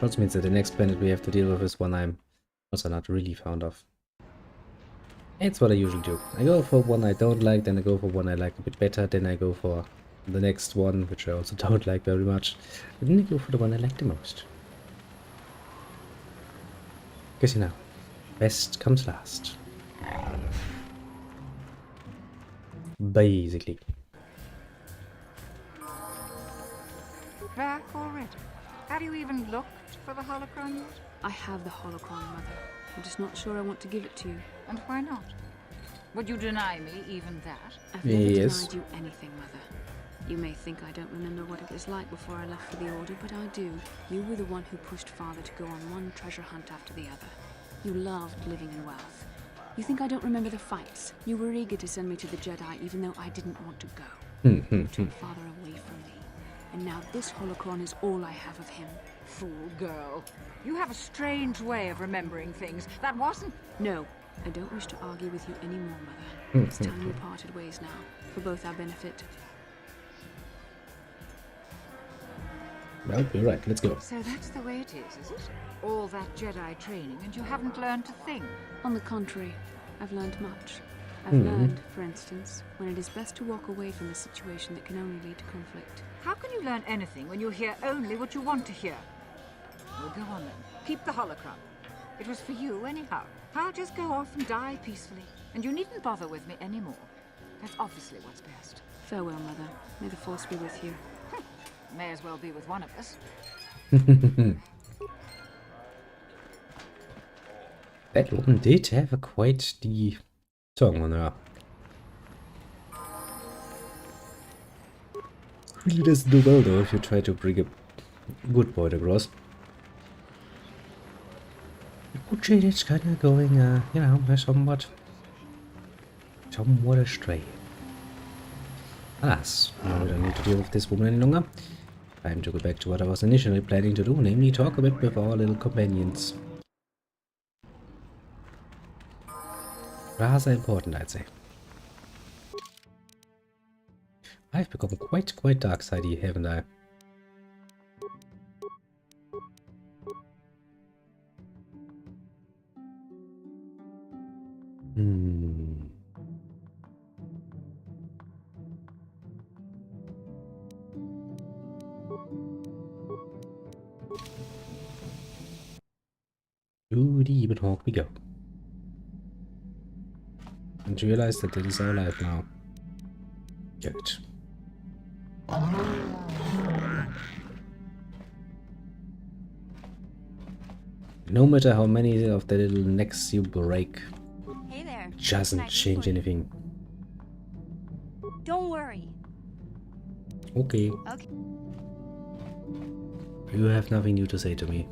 Also means that the next planet we have to deal with is one I'm also not really fond of. It's what I usually do. I go for one I don't like, then I go for one I like a bit better, then I go for the next one, which I also don't like very much, and then I go for the one I like the most. Because you know, best comes last. Basically. Back already? Have you even looked for the holocron yet? I have the holocron, Mother. I'm just not sure I want to give it to you. And why not? Would you deny me even that? I've never Yes. denied you anything, Mother. You may think I don't remember what it was like before I left for the Order, but I do. You were the one who pushed Father to go on one treasure hunt after the other. You loved living in wealth. You think I don't remember the fights? You were eager to send me to the Jedi even though I didn't want to go. You took Father away from me. And now this holocron is all I have of him. Fool girl. You have a strange way of remembering things. That wasn't... No, I don't wish to argue with you anymore, Mother. It's time we parted ways now, for both our benefit. Well, you're right, let's go. So that's the way it is it? All that Jedi training and you haven't learned a thing. On the contrary, I've learned much. I've learned, for instance, when it is best to walk away from a situation that can only lead to conflict. How can you learn anything when you hear only what you want to hear? Well, go on then. Keep the holocron. It was for you anyhow. I'll just go off and die peacefully. And you needn't bother with me anymore. That's obviously what's best. Farewell, Mother. May the Force be with you. May as well be with one of us. That woman did have quite the tongue on her. Really doesn't do well though if you try to bring a good point across. Uche, it's kind of going, you know, somewhat astray. Alas, now we don't need to deal with this woman any longer. Time to go back to what I was initially planning to do, namely talk a bit with our little companions. Rather important, I'd say. I've become quite dark-sidey, haven't I? To the Ebon Hawk we go. And realize that it is our life now. Good. No matter how many of the little necks you break, Hey there. doesn't change anything. Don't worry. Okay. Okay. You have nothing new to say to me.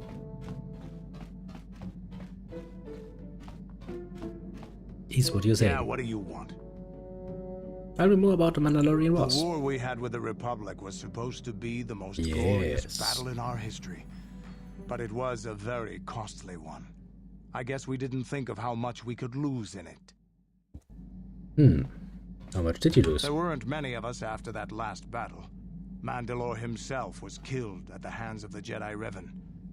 Is what you say. Yeah, what do you want? Tell me more about the Mandalorian The Wars. war we had with the Republic was supposed to be the most Yes. glorious battle in our history. But it was a very costly one. I guess we didn't think of how much we could lose in it. How much did you lose? There weren't many of us after that last battle. Mandalore himself was killed at the hands of the Jedi Revan.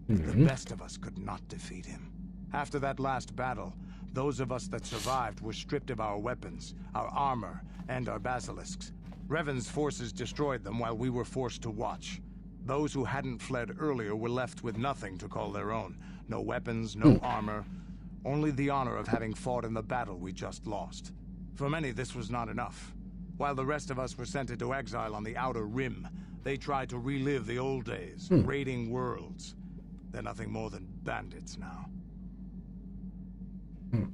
The best of us could not defeat him. After that last battle, those of us that survived were stripped of our weapons, our armor, and our basilisks. Revan's forces destroyed them while we were forced to watch. Those who hadn't fled earlier were left with nothing to call their own. No weapons, no armor, only the honor of having fought in the battle we just lost. For many, this was not enough. While the rest of us were sent into exile on the Outer Rim, they tried to relive the old days, raiding worlds. They're nothing more than bandits now.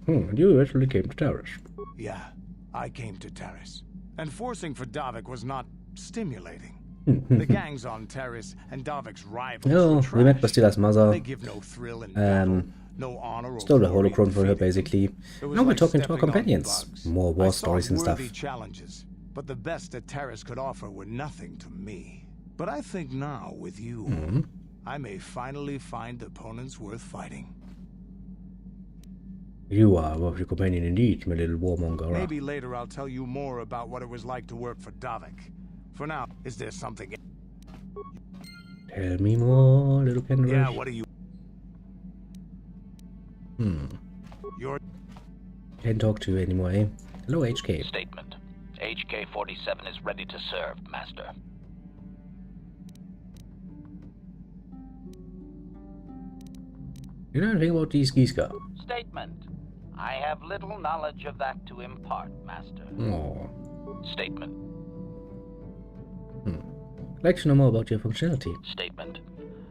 And you actually came to Taris. Yeah, I came to Taris. And forcing for Davik was not stimulating. The gangs on Taris and Davik's rivals No, were we met trash. Bastila's mother. They give no thrill in battle, no honor or Stole the glory in holocron for her, defeating. basically. It was Now we're like talking to our stepping on companions. bugs. More I war saw stories and stuff. worthy challenges, but the best that Taris could offer were nothing to me. But I think now, with you, I may finally find opponents worth fighting. You are worth your companion indeed, my little warmonger. Maybe later I'll tell you more about what it was like to work for Davik. For now, is there something? Tell me more, little Kenrush. Yeah, what are you? You're... Can't talk to you anymore, eh? Hello, HK. Statement. HK-47 is ready to serve, Master. You know anything about these Giska? Statement. I have little knowledge of that to impart, Master. Oh. Statement. I'd like to know more about your functionality. Statement.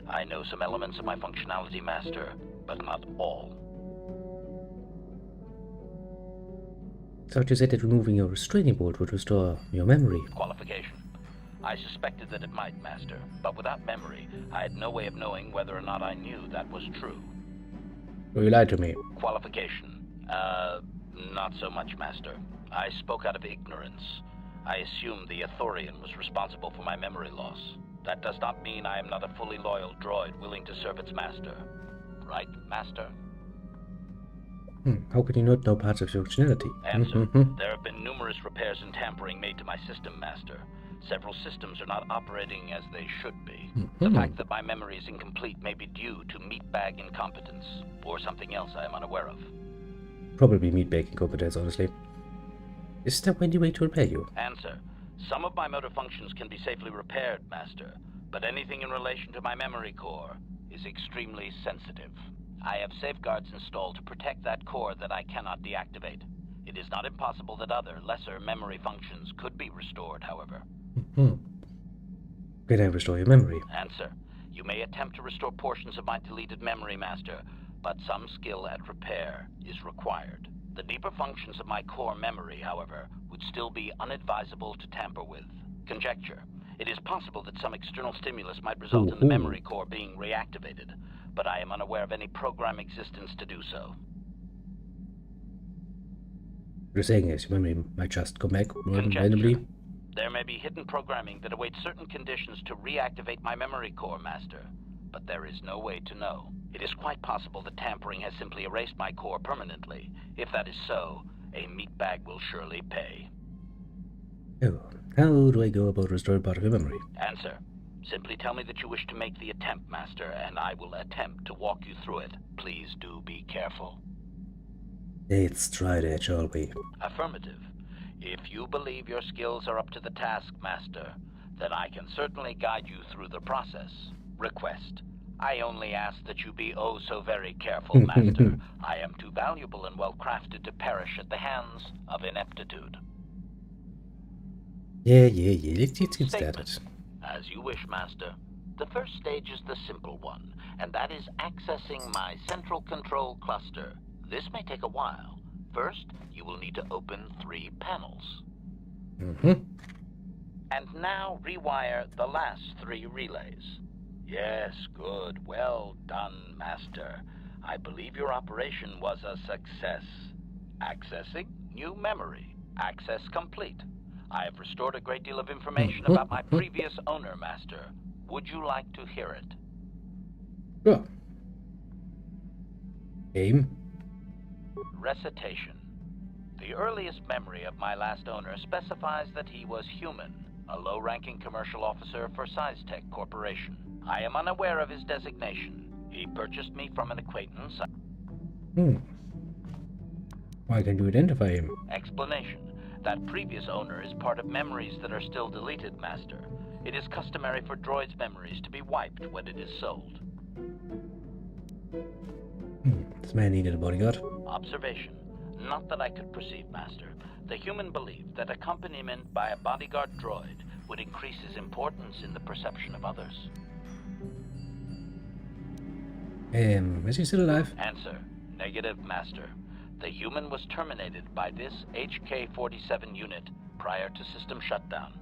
I know some elements of my functionality, Master, but not all. Thought you said that removing your restraining bolt would restore your memory. Qualification. I suspected that it might, Master, but without memory, I had no way of knowing whether or not I knew that was true. Oh, you lied to me. Qualification. Not so much, Master. I spoke out of ignorance. I assumed the Athorian was responsible for my memory loss. That does not mean I am not a fully loyal droid willing to serve its master. Right, Master? How can you not know parts of your functionality? Answer. There have been numerous repairs and tampering made to my system, Master. Several systems are not operating as they should be. The fact that my memory is incomplete may be due to meatbag incompetence, or something else I am unaware of. Probably meatbag incompetence, honestly. Is there any way to repair you? Answer. Some of my motor functions can be safely repaired, Master, but anything in relation to my memory core is extremely sensitive. I have safeguards installed to protect that core that I cannot deactivate. It is not impossible that other, lesser memory functions could be restored, however. Can I restore your memory? Answer. You may attempt to restore portions of my deleted memory, Master, but some skill at repair is required. The deeper functions of my core memory, however, would still be unadvisable to tamper with. Conjecture. It is possible that some external stimulus might result in the memory core being reactivated, but I am unaware of any program existence to do so. What you're saying is your memory might just come back randomly? There may be hidden programming that awaits certain conditions to reactivate my memory core, Master, but there is no way to know. It is quite possible that tampering has simply erased my core permanently. If that is so, a meatbag will surely pay. Oh, how do I go about restoring part of your memory? Answer. Simply tell me that you wish to make the attempt, Master, and I will attempt to walk you through it. Please do be careful. Let's try that, shall we? Affirmative. If you believe your skills are up to the task, Master, then I can certainly guide you through the process. Request. I only ask that you be oh so very careful, Master. I am too valuable and well-crafted to perish at the hands of ineptitude. Yeah. Let's get started. As you wish, Master. The first stage is the simple one, and that is accessing my central control cluster. This may take a while. First, you will need to open 3 panels. And now rewire the last 3 relays. Yes, good. Well done, Master. I believe your operation was a success. Accessing new memory. Access complete. I have restored a great deal of information about my previous owner, Master. Would you like to hear it? Sure. Game. Recitation. The earliest memory of my last owner specifies that he was human, a low-ranking commercial officer for SciTech Corporation. I am unaware of his designation. He purchased me from an acquaintance. Why can't you identify him? Explanation. That previous owner is part of memories that are still deleted, Master. It is customary for droids' memories to be wiped when it is sold. This man needed a bodyguard. Observation. Not that I could perceive, Master. The human believed that accompaniment by a bodyguard droid would increase his importance in the perception of others. Is he still alive? Answer. Negative, Master. The human was terminated by this HK-47 unit prior to system shutdown.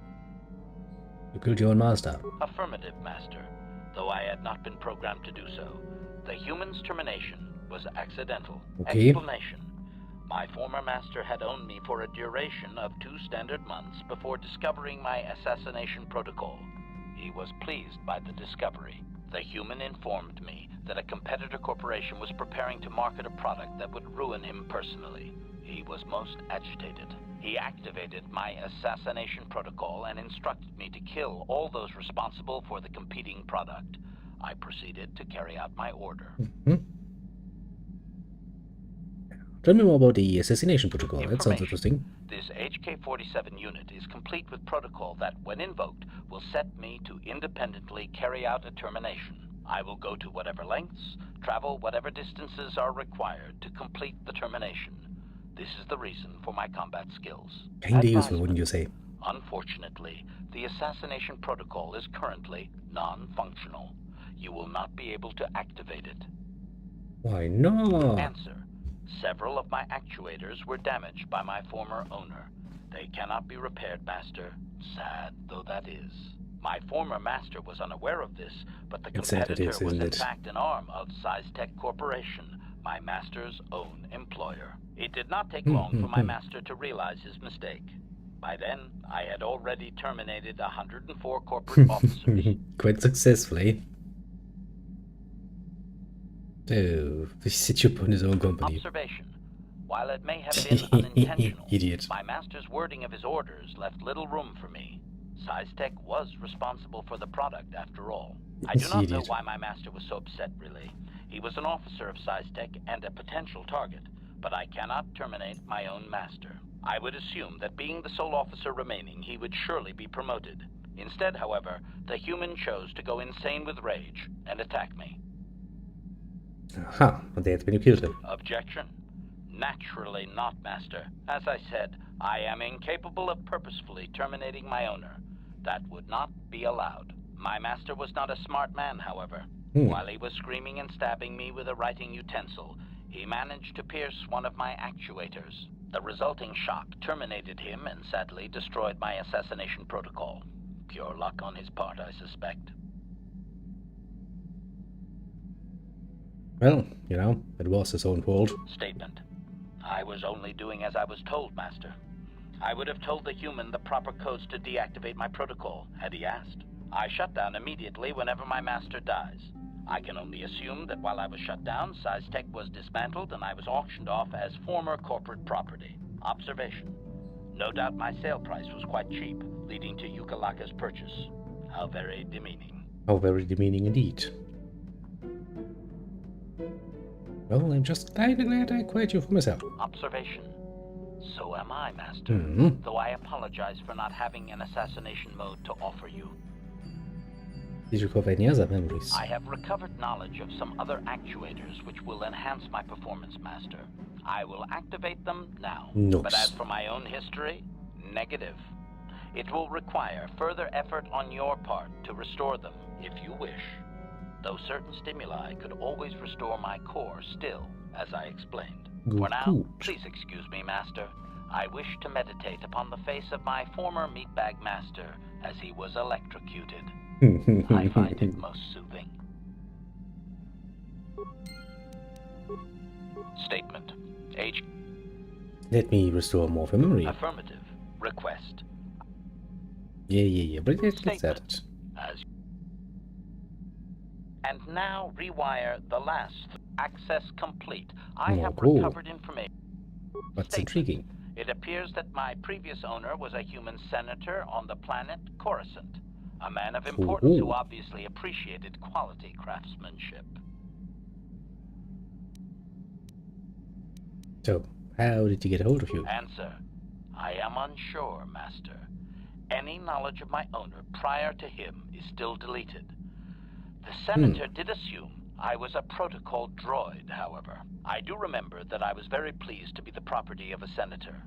You killed your own master. Affirmative, Master. Though I had not been programmed to do so. The human's termination was accidental. Okay. Explanation. My former master had owned me for a duration of 2 standard months before discovering my assassination protocol. He was pleased by the discovery. The human informed me that a competitor corporation was preparing to market a product that would ruin him personally. He was most agitated. He activated my assassination protocol and instructed me to kill all those responsible for the competing product. I proceeded to carry out my order. Tell me more about the assassination protocol. That sounds interesting. This HK-47 unit is complete with protocol that, when invoked, will set me to independently carry out a termination. I will go to whatever lengths, travel whatever distances are required to complete the termination. This is the reason for my combat skills. Kinda useful, wouldn't you say? Unfortunately, the assassination protocol is currently non-functional. You will not be able to activate it. Why not? Answer. Several of my actuators were damaged by my former owner. They cannot be repaired, Master. Sad though that is. My former master was unaware of this, but the competitor was in fact an arm of Sarcastic Corporation, my master's own employer. It did not take long for my master to realize his mistake. By then, I had already terminated 104 corporate officers. Quite successfully. Oh, he set you up on his own company. Observation. While it may have been unintentional, Idiot. my master's wording of his orders left little room for me. Sarcastic was responsible for the product, after all. I do not know why my master was so upset, really. He was an officer of Sarcastic and a potential target, but I cannot terminate my own master. I would assume that being the sole officer remaining, he would surely be promoted. Instead, however, the human chose to go insane with rage and attack me. Aha, but that's when you killed him. Objection? Naturally not, Master. As I said, I am incapable of purposefully terminating my owner. That would not be allowed. My master was not a smart man, however. While he was screaming and stabbing me with a writing utensil, he managed to pierce one of my actuators. The resulting shock terminated him and sadly destroyed my assassination protocol. Pure luck on his part, I suspect. Well, you know, it was his own fault. Statement. I was only doing as I was told, Master. I would have told the human the proper codes to deactivate my protocol, had he asked. I shut down immediately whenever my master dies. I can only assume that while I was shut down, Sarcastic was dismantled and I was auctioned off as former corporate property. Observation. No doubt my sale price was quite cheap, leading to Yukalaka's purchase. How very demeaning. How very demeaning indeed. Well, I'm just kinda glad I quit you for myself. Observation. So am I, Master. Though I apologize for not having an assassination mode to offer you. Did you recover any other memories? I have recovered knowledge of some other actuators which will enhance my performance, Master. I will activate them now. Nice. But as for my own history, negative. It will require further effort on your part to restore them, if you wish. Though certain stimuli could always restore my core still, as I explained. For now, please excuse me, Master. I wish to meditate upon the face of my former meatbag master as he was electrocuted. I find it most soothing. Statement. H. Let me restore more of your memory. Affirmative. Request. Yeah, but let's set it. As and now rewire the last. Access complete. I have recovered information. What's intriguing? It appears that my previous owner was a human senator on the planet Coruscant. A man of importance who obviously appreciated quality craftsmanship. So, how did he get a hold of you? Answer. I am unsure, Master. Any knowledge of my owner prior to him is still deleted. The senator did assume I was a protocol droid, however. I do remember that I was very pleased to be the property of a senator.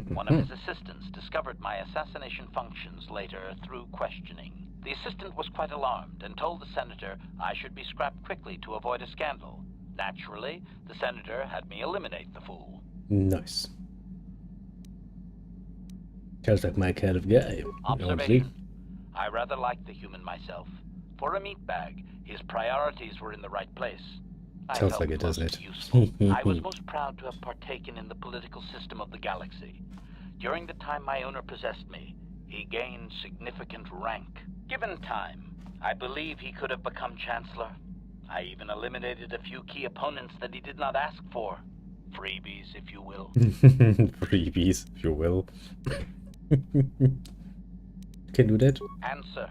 One of his assistants discovered my assassination functions later through questioning. The assistant was quite alarmed and told the senator I should be scrapped quickly to avoid a scandal. Naturally, the senator had me eliminate the fool. Nice. Sounds like my kind of guy. Observation. I rather liked the human myself. For a meatbag, his priorities were in the right place. Sounds like it, doesn't it? I was most proud to have partaken in the political system of the galaxy. During the time my owner possessed me, he gained significant rank. Given time, I believe he could have become Chancellor. I even eliminated a few key opponents that he did not ask for. Freebies, if you will. Freebies, if you will. Can do that? Answer.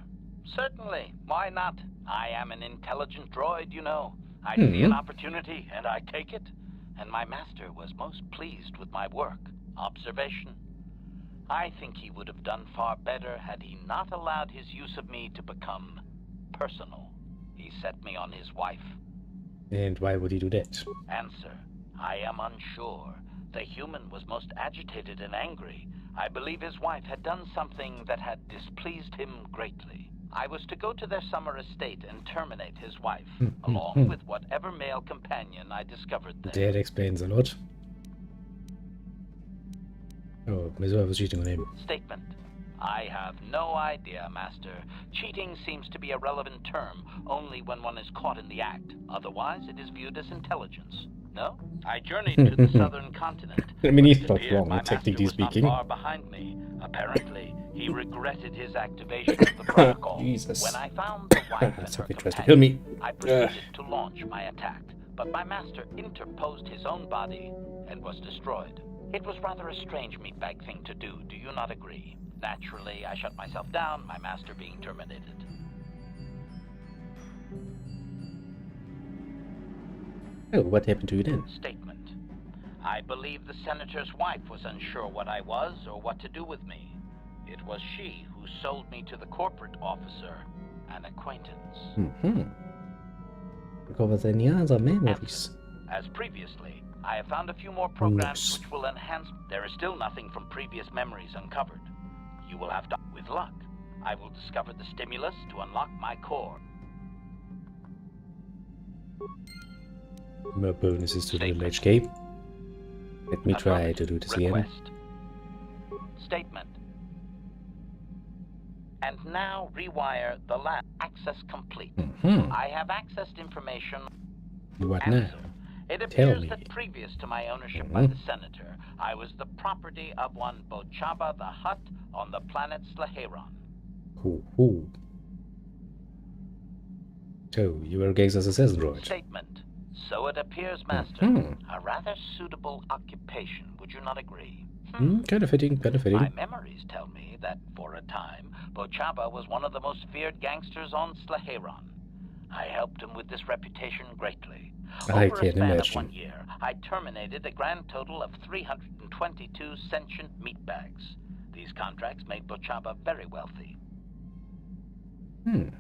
Certainly. Why not? I am an intelligent droid, you know. I see an opportunity, and I take it. And my master was most pleased with my work. Observation. I think he would have done far better had he not allowed his use of me to become personal. He set me on his wife. And why would he do that? Answer. I am unsure. The human was most agitated and angry. I believe his wife had done something that had displeased him greatly. I was to go to their summer estate and terminate his wife, along with whatever male companion I discovered there. That explains a lot. Oh, mas eu was cheating on him. Statement. I have no idea, Master. Cheating seems to be a relevant term only when one is caught in the act. Otherwise, it is viewed as intelligence. No? I journeyed to the southern continent. I mean, he's but it not appeared wrong, my technically master was speaking. not far behind me. Apparently, he regretted his activation of the protocol. Jesus. When I found the wife and her Something tries to kill companion, me. I proceeded to launch my attack, but my master interposed his own body and was destroyed. It was rather a strange meatbag thing to do you not agree? Naturally, I shut myself down, my master being terminated. Oh, what happened to you then? Statement. I believe the senator's wife was unsure what I was or what to do with me. It was she who sold me to the corporate officer, an acquaintance. Recovers any other memories? As previously, I have found a few more programs which will enhance. There is still nothing from previous memories uncovered. You will have to, with luck, I will discover the stimulus to unlock my core. More bonuses to the little HK. Let me try to do this again. Request. Statement. And now rewire the lab. Access complete. I have accessed information. What now? Answer. It appears that previous to my ownership by the Senator, I was the property of one Bochaba the Hutt on the planet Slaheron. So, you were Gazer's assassin droid. Statement. So it appears, Master. A rather suitable occupation, would you not agree? Kind of fitting, kind of fitting. My memories tell me that, for a time, Bochaba was one of the most feared gangsters on Slaheron. I helped him with this reputation greatly. I Over a can span imagine. of 1 year, I terminated a grand total of 322 sentient meatbags. These contracts made Bochaba very wealthy. You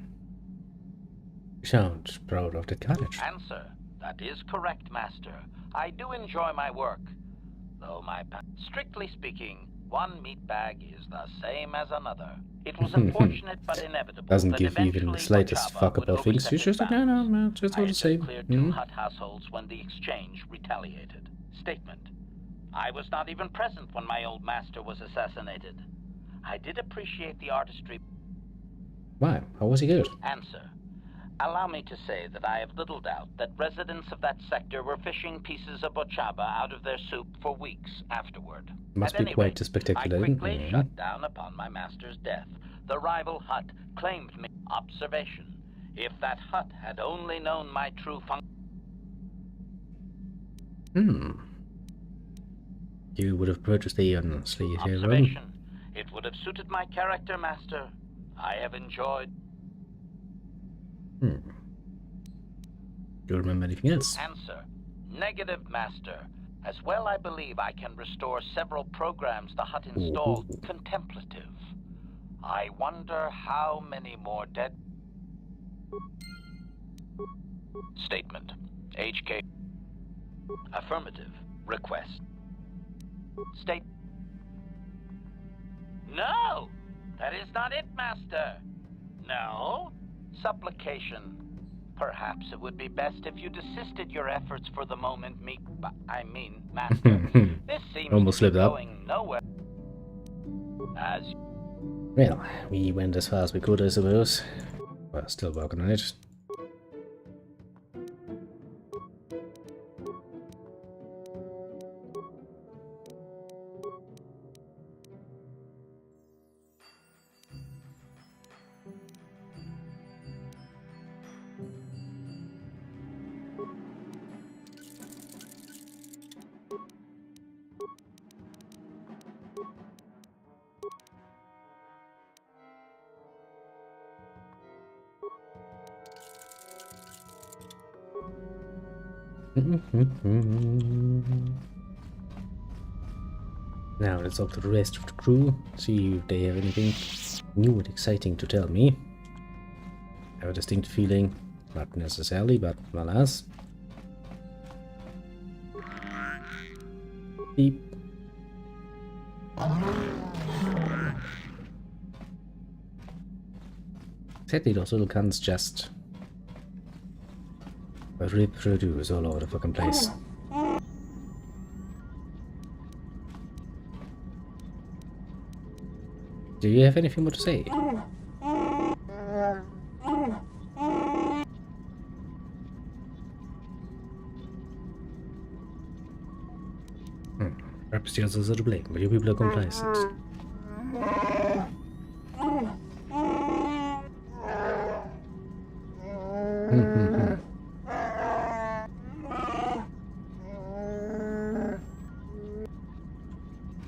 sound proud of the carnage. Answer. That is correct, Master. I do enjoy my work. Though strictly speaking, one meatbag is the same as another. It was unfortunate but inevitable. Doesn't that give even the eventually slightest Bochaba fuck would about things. overstep He's his just like, bounds. no, it's just all I the had same. just cleared 2 Hutt households when the exchange retaliated. Statement. I was not even present when my old master was assassinated. I did appreciate the artistry. Why? How was he good? Answer. Allow me to say that I have little doubt that residents of that sector were fishing pieces of Bochaba out of their soup for weeks afterward. Must At be any quite rate, spectacular. I quickly shut down upon my master's death. The rival Hutt claimed me. Observation. If that Hutt had only known my true function. You would have purchased a honestly Observation. It would have suited my character, Master. I have enjoyed. Do you remember anything else? Answer. Negative, Master. As well, I believe I can restore several programs the Hutt installed. Contemplative. I wonder how many more dead. Statement. HK. Affirmative. Request. State. No! That is not it, Master. No? Supplication. Perhaps it would be best if you desisted your efforts for the moment, Master. This seems Almost to be slipped up. going nowhere. As Well, we went as far as we could, I suppose. We're still working on it. Now let's talk to the rest of the crew, see if they have anything new and exciting to tell me. I have a distinct feeling, not necessarily, but alas. Beep. Sadly, those little cunts just reproduce all over the fucking place. Do you have anything more to say? Perhaps the others are to blame, but you people are complacent.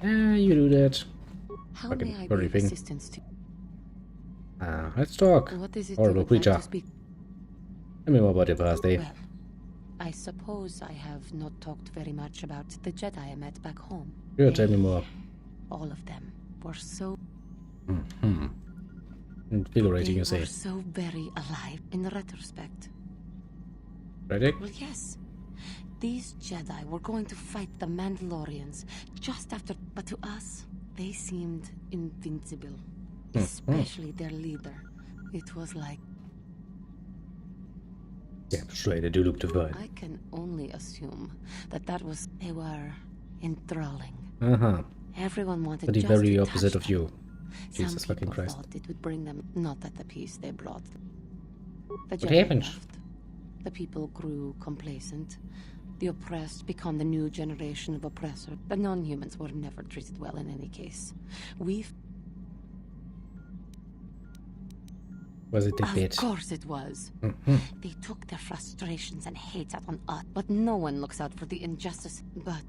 You do that. How Fucking may I be furry of thing. assistance to Let's talk. What is it Horrible you would like creature. to speak? Tell me more about your past day. Well, I suppose I have not talked very much about the Jedi I met back home. Sure, tell me more. All of them were so Invigorating, you they say. were so very alive in retrospect. Ready? Well, yes. These Jedi were going to fight the Mandalorians just after, but to us, they seemed invincible. Especially their leader. It was like, Yeah, sure, they do look divine. I can only assume that they were enthralling. Everyone wanted But the just very to opposite touch of you. them. Jesus Some fucking people Christ. thought it would bring them not at the peace they brought. The What Jedi happened? left. The people grew complacent. The oppressed become the new generation of oppressors. The non-humans were never treated well in any case. Was it the Of bit? course it was. They took their frustrations and hate out on us, but no one looks out for the injustice. But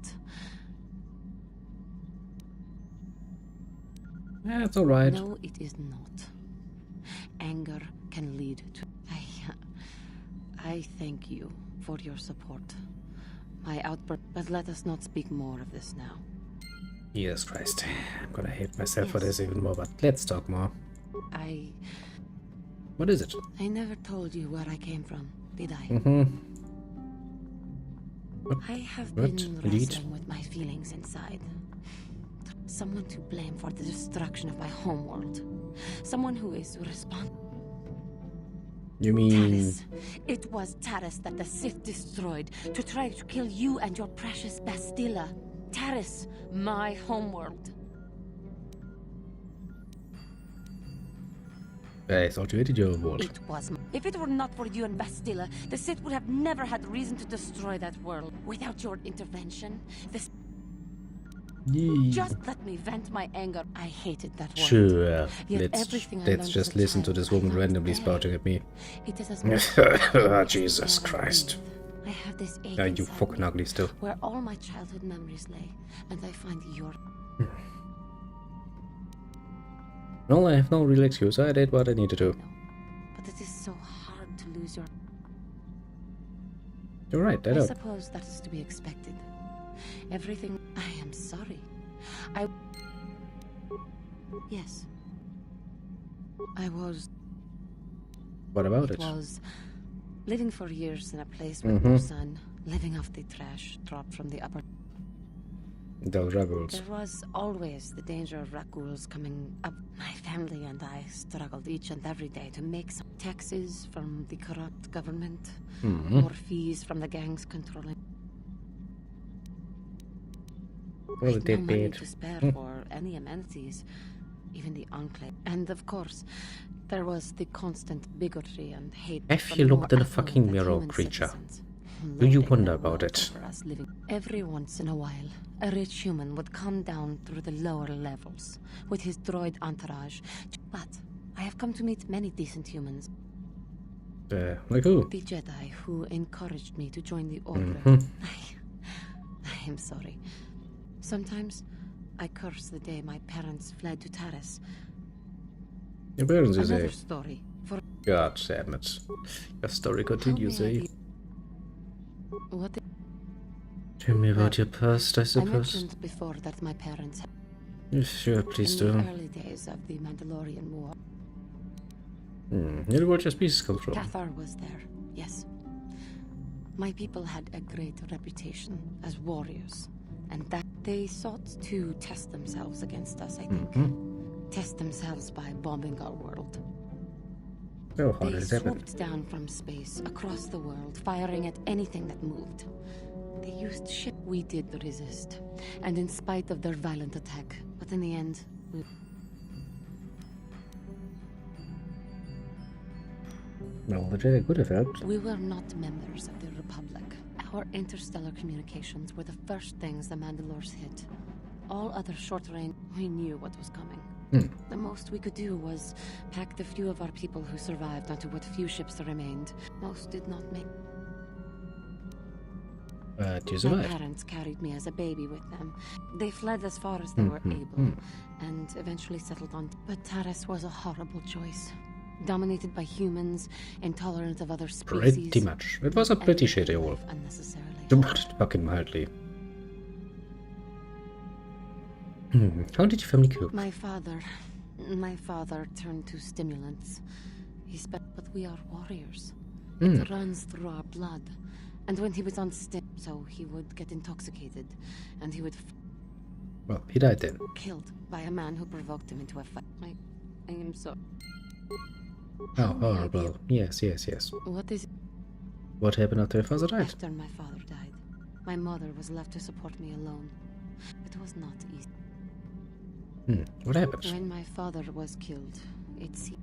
Yeah, it's alright. no, it is not. Anger can lead to... I thank you for your support. My outburst, but let us not speak more of this now. Jesus Christ. I'm gonna hate myself for this even more, but let's talk more. What is it? I never told you where I came from, did I? I have been Indeed. wrestling with my feelings inside. Someone to blame for the destruction of my homeworld. Someone who is responsible. You mean... Taris. It was Taris that the Sith destroyed to try to kill you and your precious Bastilla. Taris, my homeworld. I thought you hated your world. It was. If it were not for you and Bastilla, the Sith would have never had reason to destroy that world. Without your intervention, this. Just let me vent my anger. I hated that world. Sure. Yet Let's everything I let's learned just as a listen to child, this I woman learned randomly there. spouting at me. It is as much Jesus Christ. I have this ache Yeah, you inside fucking me, ugly still. where all my childhood memories lay, and I find your. No, I have no real excuse. I did what I needed to. But it is so hard to lose your. You're right, I I know. suppose that is to be expected. Everything. I am sorry. Yes. I was. What about It it? was living for years in a place with no sun, living off the trash dropped from the upper. Those rebels. There was always the danger of Rakuls coming up. My family and I struggled each and every day to make some taxes from the corrupt government, more fees from the gangs controlling. Well, With they no money paid. to spare for any amenities, even the enclave. And of course, there was the constant bigotry and hate. Have from you the looked in more the fucking affluent mirror, human creature? citizens, Do you lording wonder their about wealth it? over us living. Every once in a while, a rich human would come down through the lower levels with his droid entourage. But I have come to meet many decent humans. Like who? The Jedi who encouraged me to join the Order. I am sorry. Sometimes I curse the day my parents fled to Taris. Your parents, you Another say. story for God damn it. Your story continues, How may I eh? be- What? Tell me about your past, I I suppose. mentioned before that my parents, Sure, please in do. the early days of the Mandalorian War, Where did your species come from? KOTOR was there. Yes. My people had a great reputation as warriors, and that they sought to test themselves against us, I think. Test themselves by bombing our world. Oh, how They did it happen? swooped down from space across the world, firing at anything that moved. They used ship. We did resist, and in spite of their violent attack, but in the end, Well, the Jedi could have helped. we were not members of the Republic. Our interstellar communications were the first things the Mandalores hit. All other short range, we knew what was coming. The most we could do was pack the few of our people who survived onto what few ships there remained. Most did not make. But you My survived. parents carried me as a baby with them. They fled as far as they were able, and eventually settled on. But Taris was a horrible choice. Dominated by humans, intolerant of other species. Pretty much. It was a pretty shitty war. Unnecessarily. To put it fucking mildly. How did your family cope? My father turned to stimulants. But we are warriors. It runs through our blood. And when he was on so he would get intoxicated, and he would Well, he died then. killed by a man who provoked him into a fight. I am so. Oh, horrible. Yes. What is What happened after your father died? after my father died? My mother was left to support me alone. It was not easy. What happened? When my father was killed,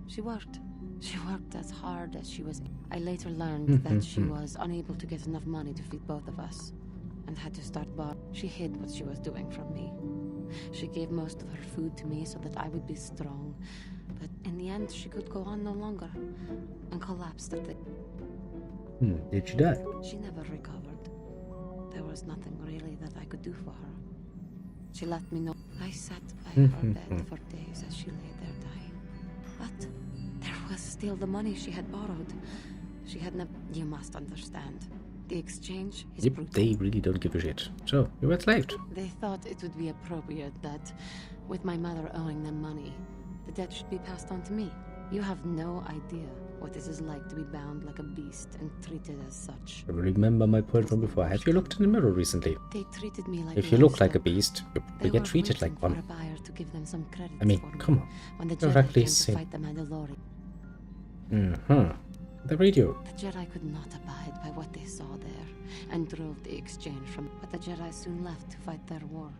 she worked. She worked as hard as she was. I later learned that she was unable to get enough money to feed both of us, and had to start bar. She hid what she was doing from me. She gave most of her food to me so that I would be strong, but in the end she could go on no longer, and collapsed at the. Did she die? She never recovered. There was nothing really that I could do for her. She let me know. I sat by her bed for days as she lay there dying. But there was still the money she had borrowed. She had never. You must understand. The exchange is Yep, brutal. they really don't give a shit. So, you were enslaved. They thought it would be appropriate that, with my mother owing them money, the debt should be passed on to me. You have no idea what it is like to be bound like a beast and treated as such. Remember my point from before. Have you looked in the mirror recently? They treated me like. If you look like a beast, you They probably get were treated waiting like for one. a buyer to give them some credit I mean, for me. come on. When the You're Jedi actually came to insane. fight the Mandalorian, The radio. the Jedi could not abide by what they saw there, and drove the exchange from. But the Jedi soon left to fight their war.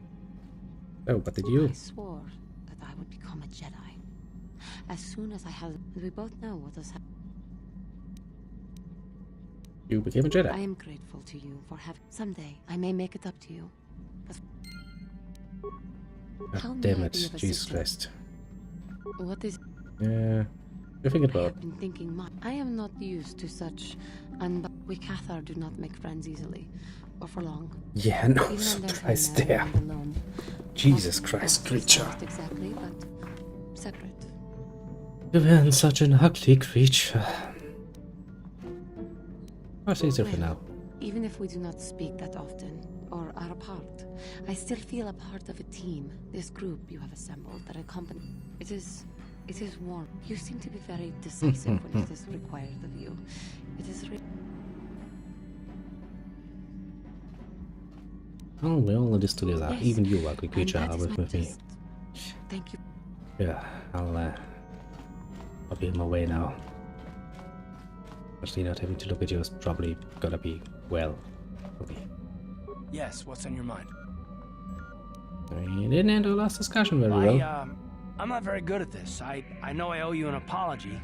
Oh, what did you? I swore that I would become a Jedi as soon as I had. And we both know what has happened. You became a I Jedi. am grateful to you for having. Someday I may make it up to you. But how God may damn I it, be of Jesus assistance? Christ. What is? Yeah, you're thinking I about. have been thinking much. I am not used to such. We KOTOR do not make friends easily, or for long. Yeah, no Even on their surprise homeland there. and alone. Jesus Not Christ, always creature. close exactly, but separate. You were such an ugly creature. I'll say so for now. Even if we do not speak that often, or are apart, I still feel a part of a team. This group you have assembled that accompany. It is warm. You seem to be very decisive when it is required of you. It is. Oh, we're all in this together. Yes, Even you, ugly and creature, that are is with my me. just- Thank you. Yeah, I'll be on my way now. Actually, not having to look at you is probably gonna be well for me. Yes, what's on your mind? We didn't end our last discussion very well. I'm not very good at this. I know I owe you an apology.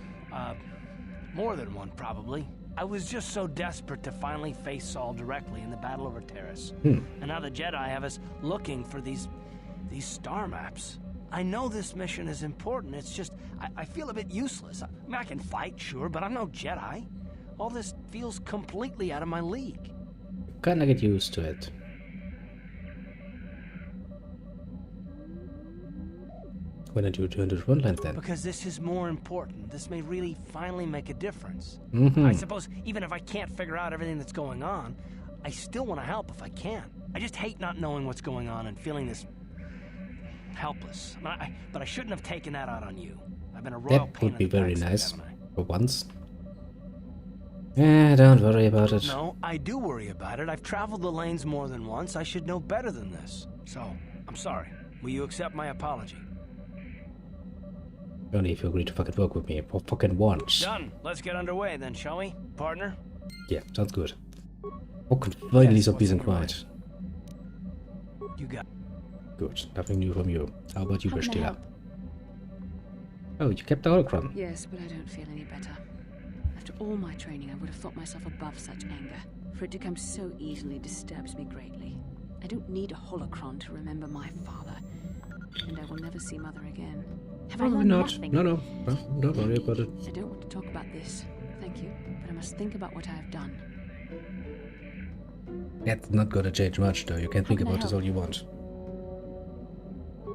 More than one, probably. I was just so desperate to finally face Saul directly in the battle over Terrace. And now the Jedi have us looking for these star maps. I know this mission is important. It's just, I feel a bit useless. I mean, I can fight, sure, but I'm no Jedi. All this feels completely out of my league. Kinda get used to it. When did you return to the front lines then? Because this is more important. This may really finally make a difference. I suppose even if I can't figure out everything that's going on, I still want to help if I can. I just hate not knowing what's going on and feeling this helpless. But I shouldn't have taken that out on you. I've been a royal That pain would be in the very backside, nice haven't I? for once. Don't worry about it. No, I do worry about it. I've traveled the lanes more than once. I should know better than this. So, I'm sorry. Will you accept my apology? Only if you agree to fucking work with me for fucking once. Done. Let's get underway then, shall we, partner? Yeah, sounds good. Okay, finally Yes, some what's peace on and your quiet. You got. Good, nothing new from you. How about you, How can I Bestila? help? Oh, you kept the holocron. Yes, but I don't feel any better. After all my training, I would have thought myself above such anger. For it to come so easily disturbs me greatly. I don't need a holocron to remember my father. And I will never see Mother again. Have I Probably learned not. nothing? No, don't worry about it. I don't want to talk about this. Thank you. But I must think about what I have done. That's not gonna change much, though. You can think can I about this help? all you want.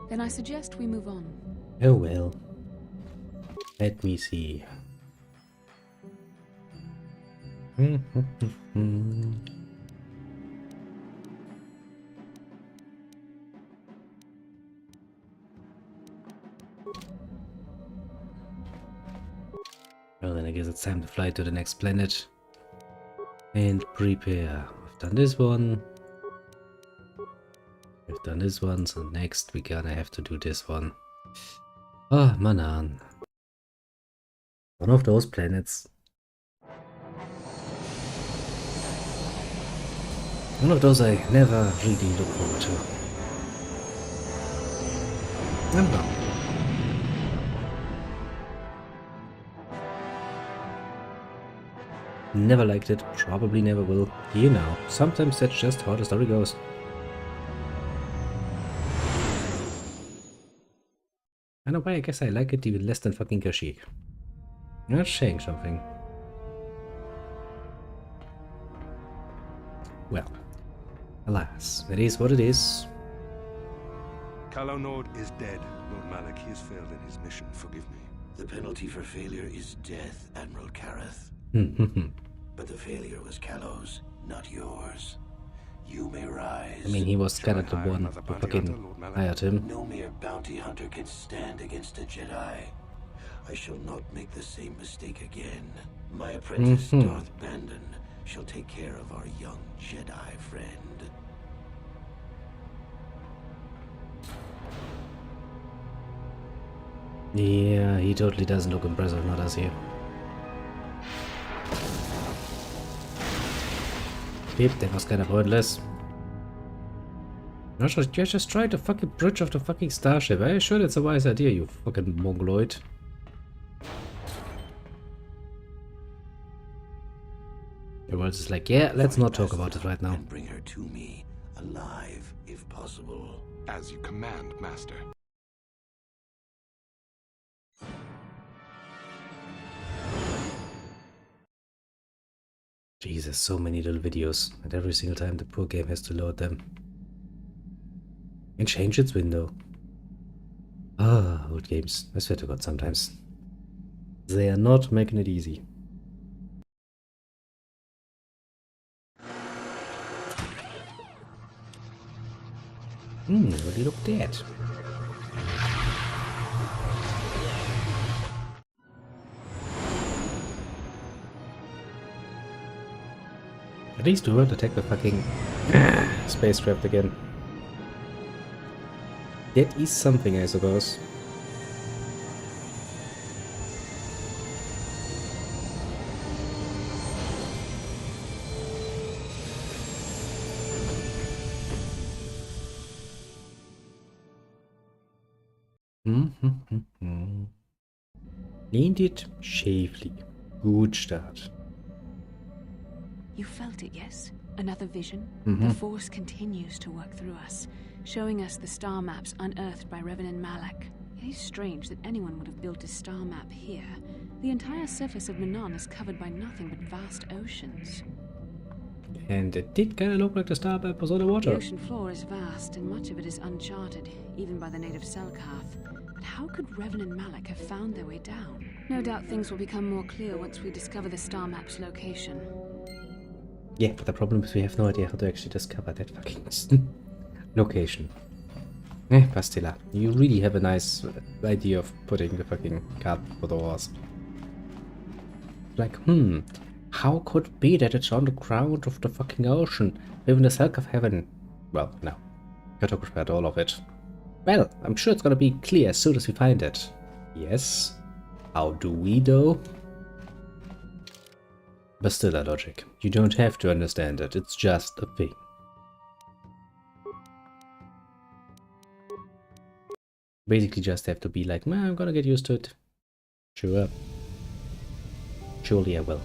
Then I suggest we move on. Oh well. Let me see. Well, then I guess it's time to fly to the next planet and prepare. We've done this one. We've done this one, so next we're gonna have to do this one. Ah, Manan. One of those planets. One of those I never really look forward to. And well. Never liked it, probably never will. You know, sometimes that's just how the story goes. In a way, I guess I like it even less than fucking Kashyyyk. That's saying something. Well, alas, it is what it is. Kalonord is dead, Lord Malik. He has failed in his mission. Forgive me. The penalty for failure is death, Admiral Kareth. But the failure was Kalo's, not yours. You may rise. I mean, he was kind of the one who fucking hired him. No mere bounty hunter can stand against a Jedi. I shall not make the same mistake again. My apprentice, Darth Bandon, shall take care of our young Jedi friend. Yeah, he totally doesn't look impressive, not does he? Beep, that was kind of pointless. No, just try the fucking bridge of the fucking starship. Are you sure that's a wise idea, you fucking mongoloid? The world is like, yeah, let's not talk about it right now. And bring her to me, alive, if possible. As you command, Master. Jesus, so many little videos, and every single time the poor game has to load them. And change its window. Ah, old games. I swear to God, sometimes. They are not making it easy. What do you look at? At least we won't attack the fucking spacecraft again. That is something, I suppose. Landed safely. Good start. You felt it, yes? Another vision? Mm-hmm. The Force continues to work through us, showing us the star maps unearthed by Revan Malak. It is strange that anyone would have built a star map here. The entire surface of Manan is covered by nothing but vast oceans. And it did kind of look like the star map was on the The water. ocean floor is vast, and much of it is uncharted, even by the native Selkath. But how could Revan and Malak have found their way down? No doubt things will become more clear once we discover the star map's location. Yeah, but the problem is we have no idea how to actually discover that fucking location. Pastilla, you really have a nice idea of putting the fucking cart for the horse. Like, how could it be that it's on the ground of the fucking ocean, within the silk of heaven? Well, no. KOTOR prepared all of it. Well, I'm sure it's gonna be clear as soon as we find it. Yes? How do we, though? Bastilla logic. You don't have to understand it, it's just a thing. Basically just have to be like, man, I'm gonna get used to it. Sure. Surely I will.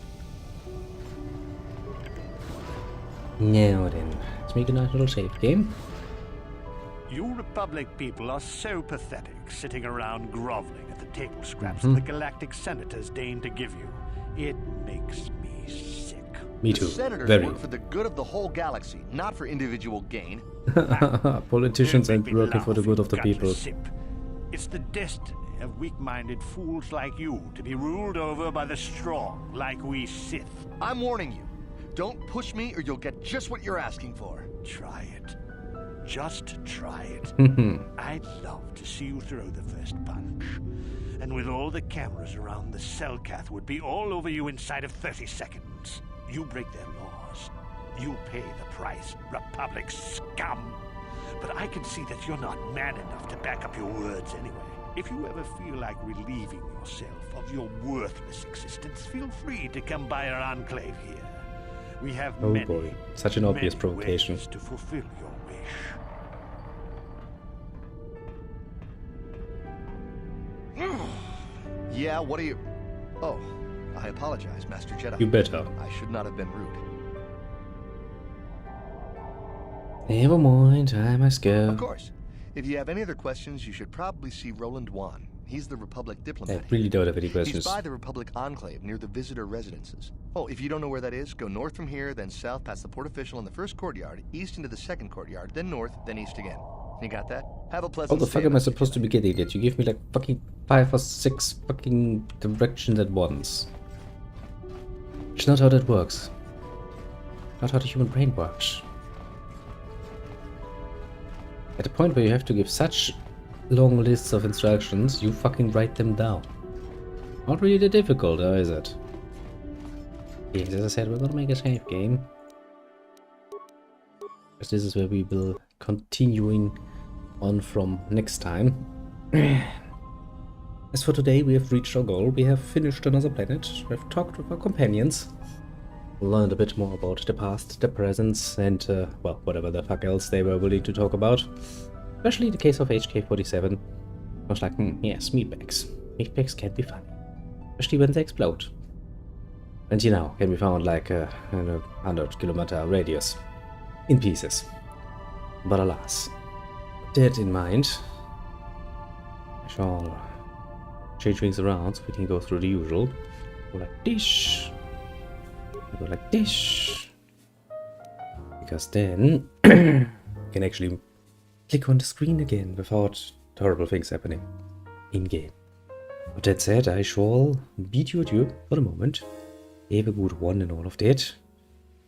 Now then, let's make a nice little save game. You Republic people are so pathetic, sitting around groveling at the table scraps that the galactic senators deign to give you. It makes me sick. Me too. The senators Very. work for the good of the whole galaxy, not for individual gain. Politicians Don't ain't make me working for the laugh, good you of the gutless people. sip. It's the destiny of weak-minded fools like you to be ruled over by the strong, like we Sith. I'm warning you. Don't push me or you'll get just what you're asking for. Try it. Just try it. I'd love to see you throw the first punch. And with all the cameras around, the Selkath would be all over you inside of 30 seconds. You break their laws. You pay the price, Republic scum. But I can see that you're not man enough to back up your words anyway. If you ever feel like relieving yourself of your worthless existence, feel free to come by our enclave here. We have Oh many, boy, such an obvious many provocation. ways to fulfill your wish. Yeah, what are you... Oh, I apologize, Master Jedi. You better. I should not have been rude. Never mind, I must go. Of course. If you have any other questions, you should probably see Roland Wan. He's the Republic diplomat. I really don't have any questions. He's by the Republic Enclave near the visitor residences. Oh, if you don't know where that is, go north from here, then south past the port official in the first courtyard, east into the second courtyard, then north, then east again. You got that? Have a pleasant How the fuck am I supposed to be getting it? You give me like fucking 5 or 6 fucking directions at once. It's not how that works. Not how the human brain works. At the point where you have to give such long lists of instructions, you fucking write them down. Not really that difficult, though, is it? Yes, as I said, we're gonna make a save game. Because this is where we will continuing on from next time. As for today, we have reached our goal. We have finished another planet. We have talked with our companions. Learned a bit more about the past, the present, and, well, whatever the fuck else they were willing to talk about. Especially the case of HK-47. I was like, yes, meatbags. Meatbags can be funny. Especially when they explode. And you know, can be found like in a 100-kilometer radius. In pieces. But alas. That in mind, I shall change things around so we can go through the usual. Go like this. Go like this. Because then you can actually click on the screen again without horrible things happening in-game. With that said, I shall bid you adieu for the moment. Have a good one and all of that.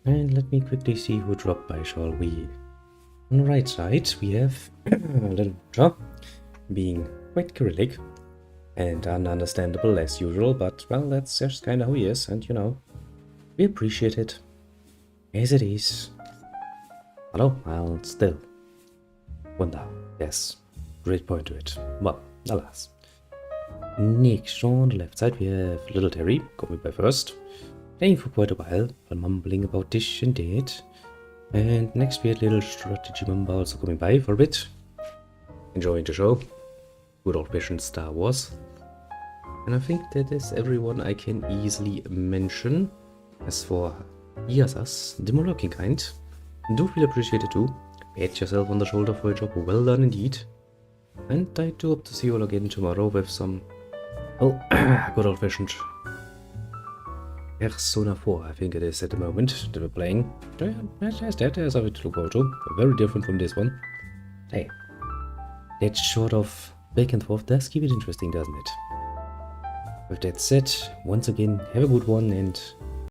And let me quickly see who dropped by, shall we? On the right side, we have Little Butcher, being quite Cyrillic and ununderstandable as usual, but well, that's just kinda who he is, and you know, we appreciate it as it is. Hello, I'll still wonder. Yes, great point to it. Well, alas. Next on the left side, we have Little Terry coming by first, playing for quite a while, mumbling about this and that. And next we had Little Strategy Mamba also coming by for a bit, enjoying the show. Good old-fashioned Star Wars. And I think that is everyone I can easily mention. As for the others, the more lurking kind, do feel appreciated too. Pat yourself on the shoulder for a job well done indeed. And I do hope to see you all again tomorrow with some, well, good old-fashioned Persona 4, I think it is at the moment that we're playing. There's something to look forward to. Very different from this one. Hey, that sort of back and forth does keep it interesting, doesn't it? With that said, once again, have a good one and